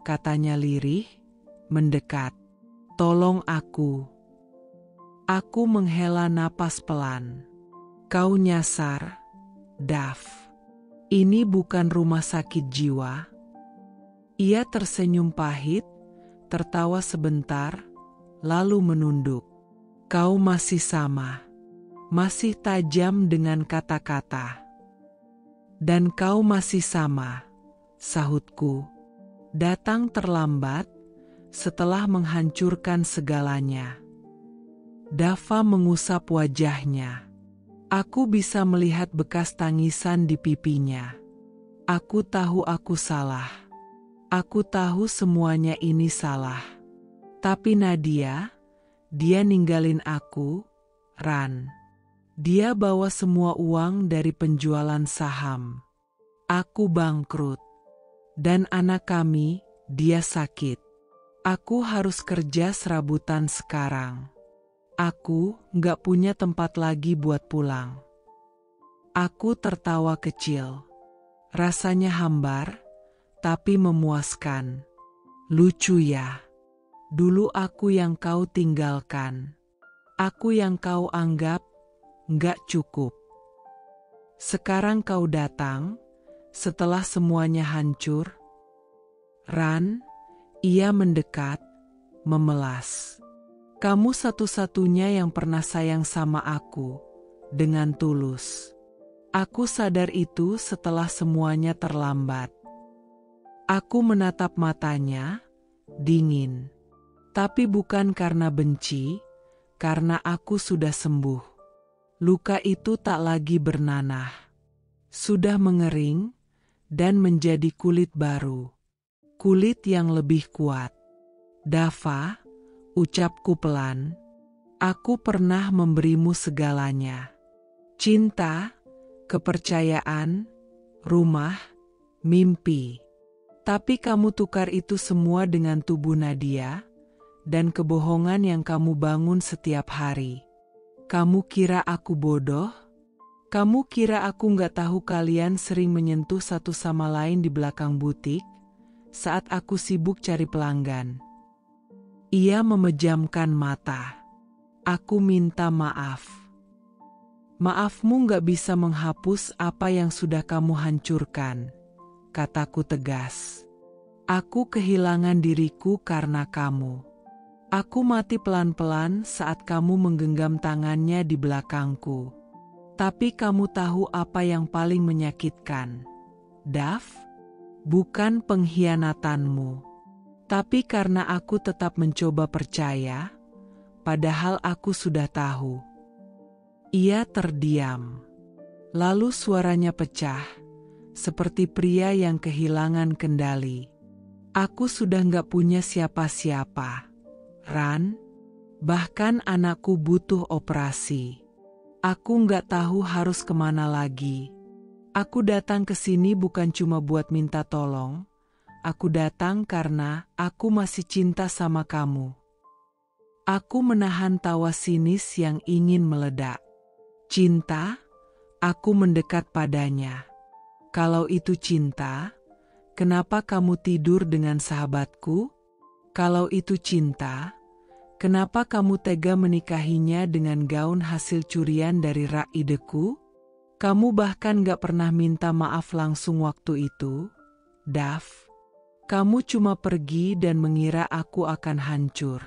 katanya lirih, mendekat. "Tolong aku." Aku menghela napas pelan. "Kau nyasar, Dav. Ini bukan rumah sakit jiwa." Ia tersenyum pahit, tertawa sebentar, lalu menunduk. "Kau masih sama, masih tajam dengan kata-kata. Dan kau masih sama," sahutku. "Datang terlambat, setelah menghancurkan segalanya." Dava mengusap wajahnya. Aku bisa melihat bekas tangisan di pipinya. Aku tahu aku salah. Aku tahu semuanya ini salah. Tapi Nadia, dia ninggalin aku, Ran. Dia bawa semua uang dari penjualan saham. Aku bangkrut. Dan anak kami, dia sakit. Aku harus kerja serabutan sekarang. Aku nggak punya tempat lagi buat pulang. Aku tertawa kecil. Rasanya hambar, tapi memuaskan. Lucu ya. Dulu aku yang kau tinggalkan. Aku yang kau anggap nggak cukup. Sekarang kau datang, setelah semuanya hancur. Ran, ia mendekat, memelas. Kamu satu-satunya yang pernah sayang sama aku, dengan tulus. Aku sadar itu setelah semuanya terlambat. Aku menatap matanya, dingin. Tapi bukan karena benci, karena aku sudah sembuh. Luka itu tak lagi bernanah. Sudah mengering, dan menjadi kulit baru. Kulit yang lebih kuat. Dava, ucapku pelan, aku pernah memberimu segalanya. Cinta, kepercayaan, rumah, mimpi. Tapi kamu tukar itu semua dengan tubuh Nadia, dan kebohongan yang kamu bangun setiap hari. Kamu kira aku bodoh? Kamu kira aku nggak tahu kalian sering menyentuh satu sama lain di belakang butik, saat aku sibuk cari pelanggan? Ia memejamkan mata. Aku minta maaf. Maafmu nggak bisa menghapus apa yang sudah kamu hancurkan, kataku tegas. Aku kehilangan diriku karena kamu. Aku mati pelan-pelan saat kamu menggenggam tangannya di belakangku. Tapi kamu tahu apa yang paling menyakitkan, Dav? Bukan pengkhianatanmu. Tapi karena aku tetap mencoba percaya, padahal aku sudah tahu. Ia terdiam. Lalu suaranya pecah, seperti pria yang kehilangan kendali. Aku sudah nggak punya siapa-siapa. Ran, bahkan anakku butuh operasi. Aku nggak tahu harus kemana lagi. Aku datang ke sini bukan cuma buat minta tolong. Aku datang karena aku masih cinta sama kamu. Aku menahan tawa sinis yang ingin meledak. Cinta? Aku mendekat padanya. Kalau itu cinta, kenapa kamu tidur dengan sahabatku? Kalau itu cinta, kenapa kamu tega menikahinya dengan gaun hasil curian dari Raideku? Kamu bahkan gak pernah minta maaf langsung waktu itu, Dav. Kamu cuma pergi dan mengira aku akan hancur.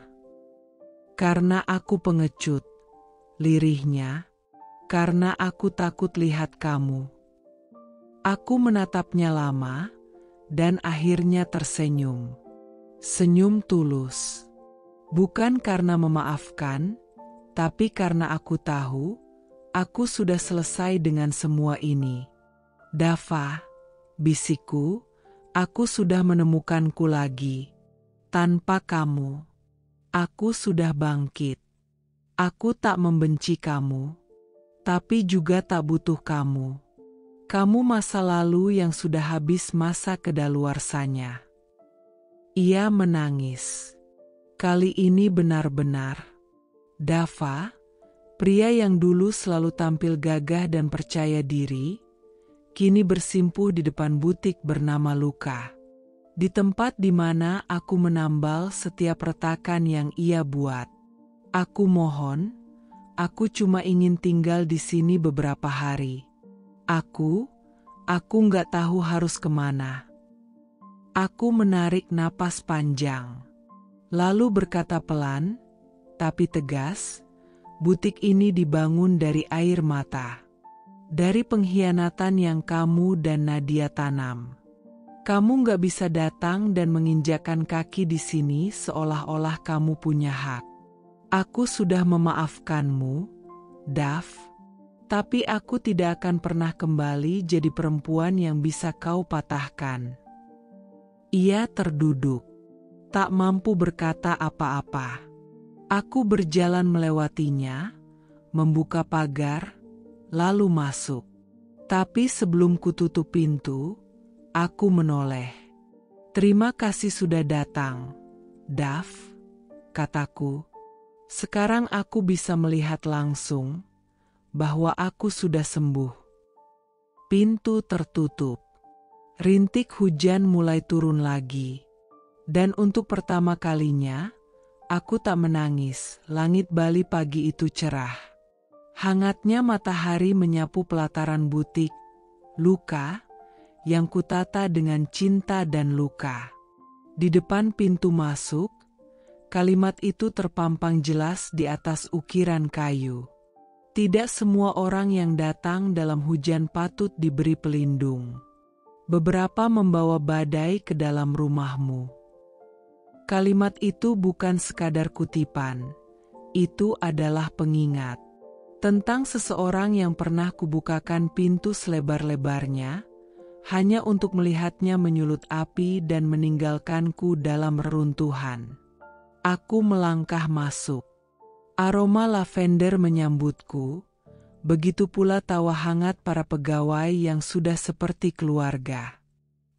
Karena aku pengecut, lirihnya. Karena aku takut lihat kamu. Aku menatapnya lama, dan akhirnya tersenyum. Senyum tulus. Bukan karena memaafkan, tapi karena aku tahu, aku sudah selesai dengan semua ini. Dava, bisikku, aku sudah menemukanku lagi. Tanpa kamu, aku sudah bangkit. Aku tak membenci kamu, tapi juga tak butuh kamu. Kamu masa lalu yang sudah habis masa kedaluarsanya. Ia menangis. Kali ini benar-benar. Dava, pria yang dulu selalu tampil gagah dan percaya diri, kini bersimpuh di depan butik bernama Luka. Di tempat di mana aku menambal setiap retakan yang ia buat. Aku mohon, aku cuma ingin tinggal di sini beberapa hari. Aku nggak tahu harus kemana. Aku menarik napas panjang. Lalu berkata pelan, tapi tegas, butik ini dibangun dari air mata. Dari pengkhianatan yang kamu dan Nadia tanam. Kamu nggak bisa datang dan menginjakkan kaki di sini seolah-olah kamu punya hak. Aku sudah memaafkanmu, Dav. Tapi aku tidak akan pernah kembali jadi perempuan yang bisa kau patahkan. Ia terduduk, tak mampu berkata apa-apa. Aku berjalan melewatinya, membuka pagar, lalu masuk. Tapi sebelum kututup pintu, aku menoleh. Terima kasih sudah datang, Dav, kataku. Sekarang aku bisa melihat langsung bahwa aku sudah sembuh. Pintu tertutup. Rintik hujan mulai turun lagi. Dan untuk pertama kalinya, aku tak menangis. Langit Bali pagi itu cerah. Hangatnya matahari menyapu pelataran butik, luka, yang kutata dengan cinta dan luka. Di depan pintu masuk, kalimat itu terpampang jelas di atas ukiran kayu. Tidak semua orang yang datang dalam hujan patut diberi pelindung. Beberapa membawa badai ke dalam rumahmu. Kalimat itu bukan sekadar kutipan, itu adalah pengingat tentang seseorang yang pernah kubukakan pintu selebar-lebarnya, hanya untuk melihatnya menyulut api dan meninggalkanku dalam reruntuhan. Aku melangkah masuk. Aroma lavender menyambutku, begitu pula tawa hangat para pegawai yang sudah seperti keluarga.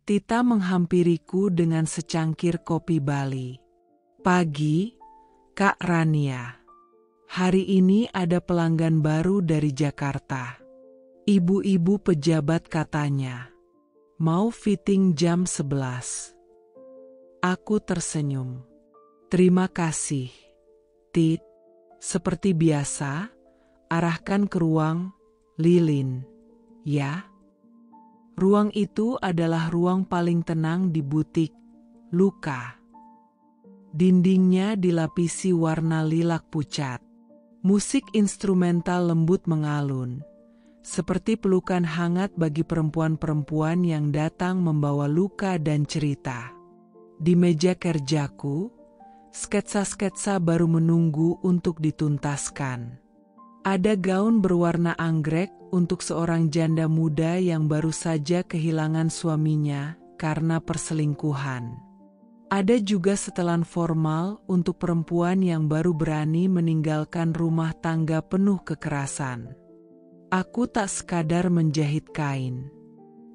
Tita menghampiriku dengan secangkir kopi Bali. Pagi, Kak Rania. Hari ini ada pelanggan baru dari Jakarta. Ibu-ibu pejabat katanya. Mau fitting jam 11. Aku tersenyum. Terima kasih, Tit. Seperti biasa, arahkan ke ruang lilin, ya. Ruang itu adalah ruang paling tenang di butik luka. Dindingnya dilapisi warna lilac pucat. Musik instrumental lembut mengalun, seperti pelukan hangat bagi perempuan-perempuan yang datang membawa luka dan cerita. Di meja kerjaku, sketsa-sketsa baru menunggu untuk dituntaskan. Ada gaun berwarna anggrek untuk seorang janda muda yang baru saja kehilangan suaminya karena perselingkuhan. Ada juga setelan formal untuk perempuan yang baru berani meninggalkan rumah tangga penuh kekerasan. Aku tak sekadar menjahit kain.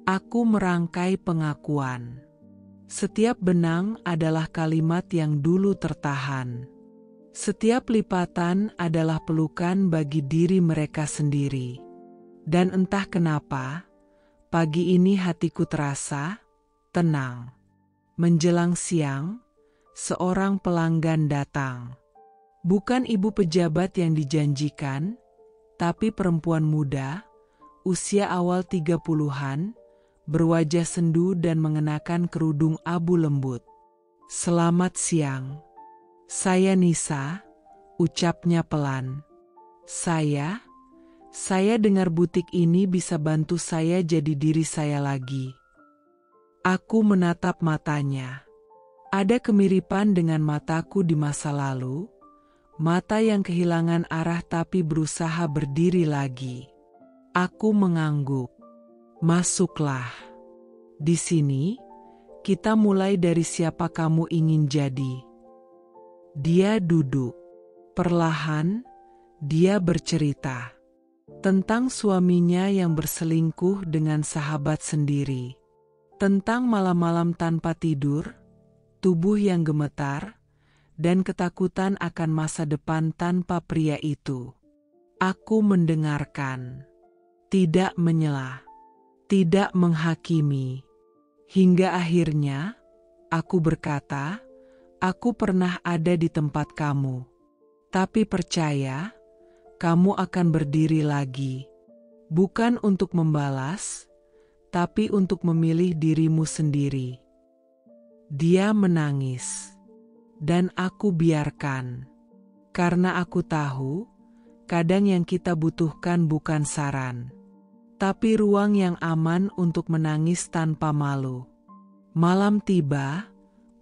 Aku merangkai pengakuan. Setiap benang adalah kalimat yang dulu tertahan. Setiap lipatan adalah pelukan bagi diri mereka sendiri. Dan entah kenapa, pagi ini hatiku terasa tenang. Menjelang siang, seorang pelanggan datang. Bukan ibu pejabat yang dijanjikan, tapi perempuan muda, usia awal 30-an, berwajah sendu dan mengenakan kerudung abu lembut. Selamat siang. Saya Nisa, ucapnya pelan. Saya dengar butik ini bisa bantu saya jadi diri saya lagi. Aku menatap matanya. Ada kemiripan dengan mataku di masa lalu, mata yang kehilangan arah tapi berusaha berdiri lagi. Aku mengangguk. Masuklah. Di sini, kita mulai dari siapa kamu ingin jadi. Dia duduk. Perlahan, dia bercerita tentang suaminya yang berselingkuh dengan sahabat sendiri. Tentang malam-malam tanpa tidur, tubuh yang gemetar, dan ketakutan akan masa depan tanpa pria itu. Aku mendengarkan, tidak menyela, tidak menghakimi. Hingga akhirnya, aku berkata, aku pernah ada di tempat kamu. Tapi percaya, kamu akan berdiri lagi. Bukan untuk membalas, tapi untuk memilih dirimu sendiri. Dia menangis. Dan aku biarkan. Karena aku tahu, kadang yang kita butuhkan bukan saran, tapi ruang yang aman untuk menangis tanpa malu. Malam tiba,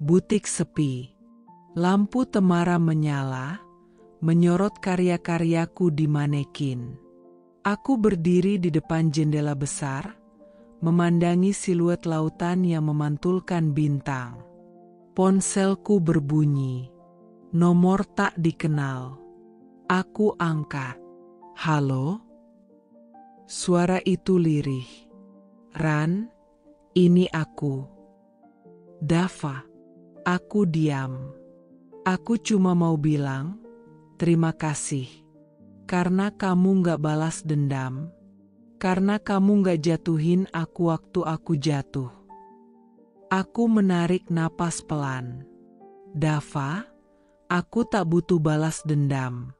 butik sepi. Lampu temara menyala, menyorot karya-karyaku di manekin. Aku berdiri di depan jendela besar, memandangi siluet lautan yang memantulkan bintang. Ponselku berbunyi. Nomor tak dikenal. Aku angkat. Halo? Suara itu lirih. Ran, ini aku. Dava. Aku diam. Aku cuma mau bilang, terima kasih. Karena kamu gak balas dendam. Karena kamu gak jatuhin aku waktu aku jatuh. Aku menarik napas pelan. Dava, aku tak butuh balas dendam.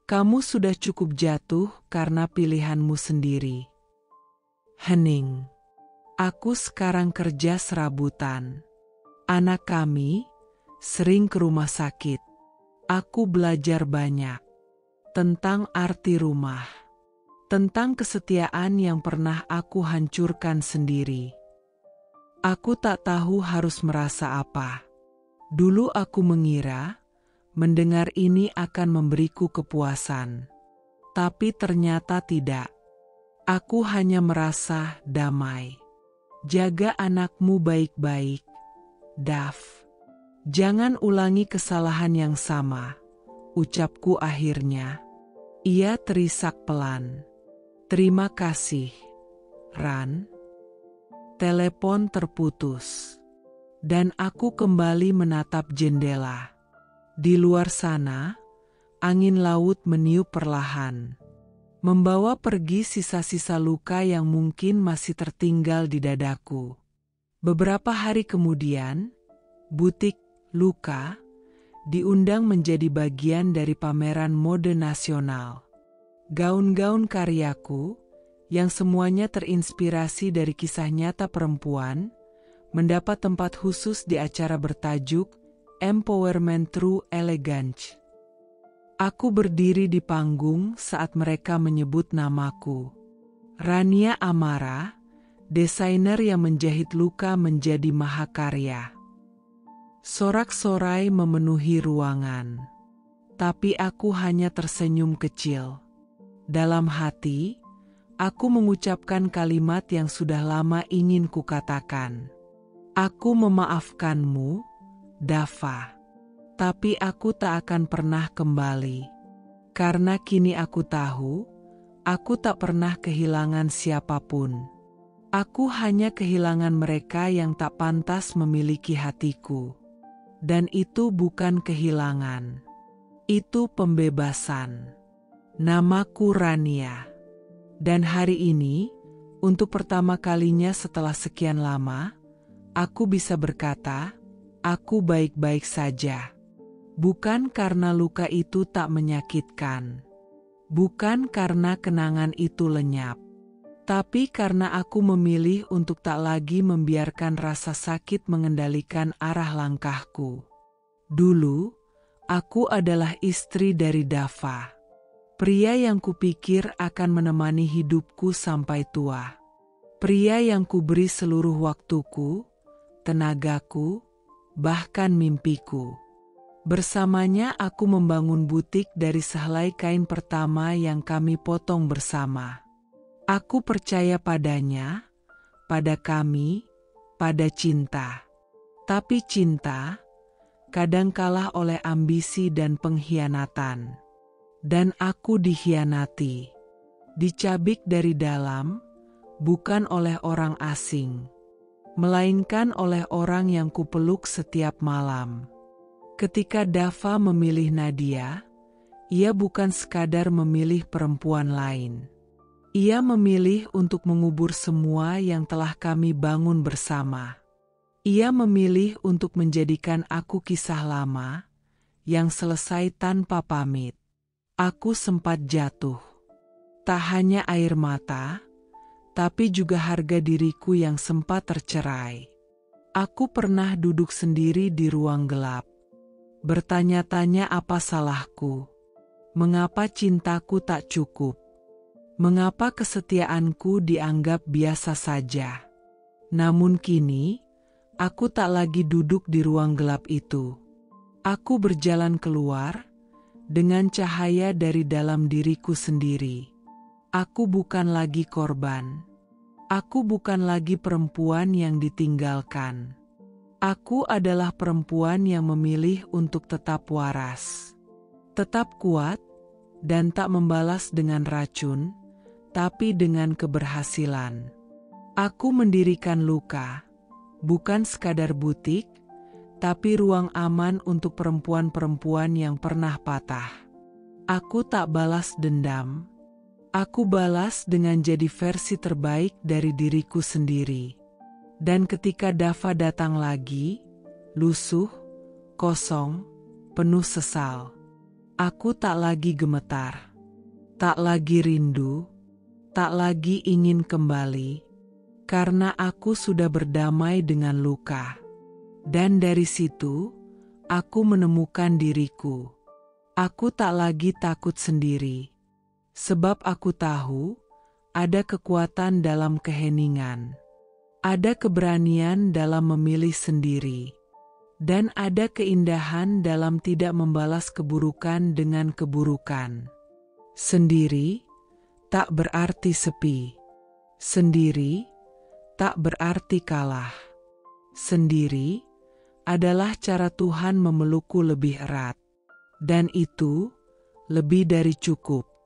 Kamu sudah cukup jatuh karena pilihanmu sendiri. Hening. Aku sekarang kerja serabutan. Anak kami sering ke rumah sakit. Aku belajar banyak tentang arti rumah, tentang kesetiaan yang pernah aku hancurkan sendiri. Aku tak tahu harus merasa apa. Dulu aku mengira mendengar ini akan memberiku kepuasan, tapi ternyata tidak. Aku hanya merasa damai. Jaga anakmu baik-baik, Dav. Jangan ulangi kesalahan yang sama, ucapku akhirnya. Ia terisak pelan. Terima kasih, Ran. Telepon terputus. Dan aku kembali menatap jendela. Di luar sana, angin laut meniup perlahan, membawa pergi sisa-sisa luka yang mungkin masih tertinggal di dadaku. Beberapa hari kemudian, butik Luka diundang menjadi bagian dari pameran mode nasional. Gaun-gaun karyaku, yang semuanya terinspirasi dari kisah nyata perempuan, mendapat tempat khusus di acara bertajuk Empowerment Through Elegance. Aku berdiri di panggung saat mereka menyebut namaku. Rania Amara, desainer yang menjahit luka menjadi mahakarya. Sorak-sorai memenuhi ruangan. Tapi aku hanya tersenyum kecil. Dalam hati, aku mengucapkan kalimat yang sudah lama ingin kukatakan. Aku memaafkanmu, Dava. Tapi aku tak akan pernah kembali. Karena kini aku tahu, aku tak pernah kehilangan siapapun. Aku hanya kehilangan mereka yang tak pantas memiliki hatiku. Dan itu bukan kehilangan. Itu pembebasan. Namaku Rania. Dan hari ini, untuk pertama kalinya setelah sekian lama, aku bisa berkata, aku baik-baik saja. Bukan karena luka itu tak menyakitkan. Bukan karena kenangan itu lenyap. Tapi karena aku memilih untuk tak lagi membiarkan rasa sakit mengendalikan arah langkahku. Dulu, aku adalah istri dari Dava. Pria yang kupikir akan menemani hidupku sampai tua. Pria yang kuberi seluruh waktuku, tenagaku, bahkan mimpiku. Bersamanya aku membangun butik dari sehelai kain pertama yang kami potong bersama. Aku percaya padanya, pada kami, pada cinta. Tapi cinta kadang kalah oleh ambisi dan pengkhianatan. Dan aku dikhianati. Dicabik dari dalam, bukan oleh orang asing, melainkan oleh orang yang kupeluk setiap malam. Ketika Dava memilih Nadia, ia bukan sekadar memilih perempuan lain. Ia memilih untuk mengubur semua yang telah kami bangun bersama. Ia memilih untuk menjadikan aku kisah lama, yang selesai tanpa pamit. Aku sempat jatuh. Tak hanya air mata, tapi juga harga diriku yang sempat tercerai. Aku pernah duduk sendiri di ruang gelap. Bertanya-tanya apa salahku. Mengapa cintaku tak cukup? Mengapa kesetiaanku dianggap biasa saja? Namun kini, aku tak lagi duduk di ruang gelap itu. Aku berjalan keluar, dengan cahaya dari dalam diriku sendiri. Aku bukan lagi korban. Aku bukan lagi perempuan yang ditinggalkan. Aku adalah perempuan yang memilih untuk tetap waras. Tetap kuat, dan tak membalas dengan racun, tapi dengan keberhasilan. Aku mendirikan Luka, bukan sekadar butik, tapi ruang aman untuk perempuan-perempuan yang pernah patah. Aku tak balas dendam. Aku balas dengan jadi versi terbaik dari diriku sendiri. Dan ketika Dava datang lagi, lusuh, kosong, penuh sesal. Aku tak lagi gemetar, tak lagi rindu, tak lagi ingin kembali, karena aku sudah berdamai dengan luka. Dan dari situ, aku menemukan diriku. Aku tak lagi takut sendiri, sebab aku tahu ada kekuatan dalam keheningan. Ada keberanian dalam memilih sendiri. Dan ada keindahan dalam tidak membalas keburukan dengan keburukan. Sendiri tak berarti sepi. Sendiri tak berarti kalah. Sendiri adalah cara Tuhan memelukku lebih erat. Dan itu lebih dari cukup.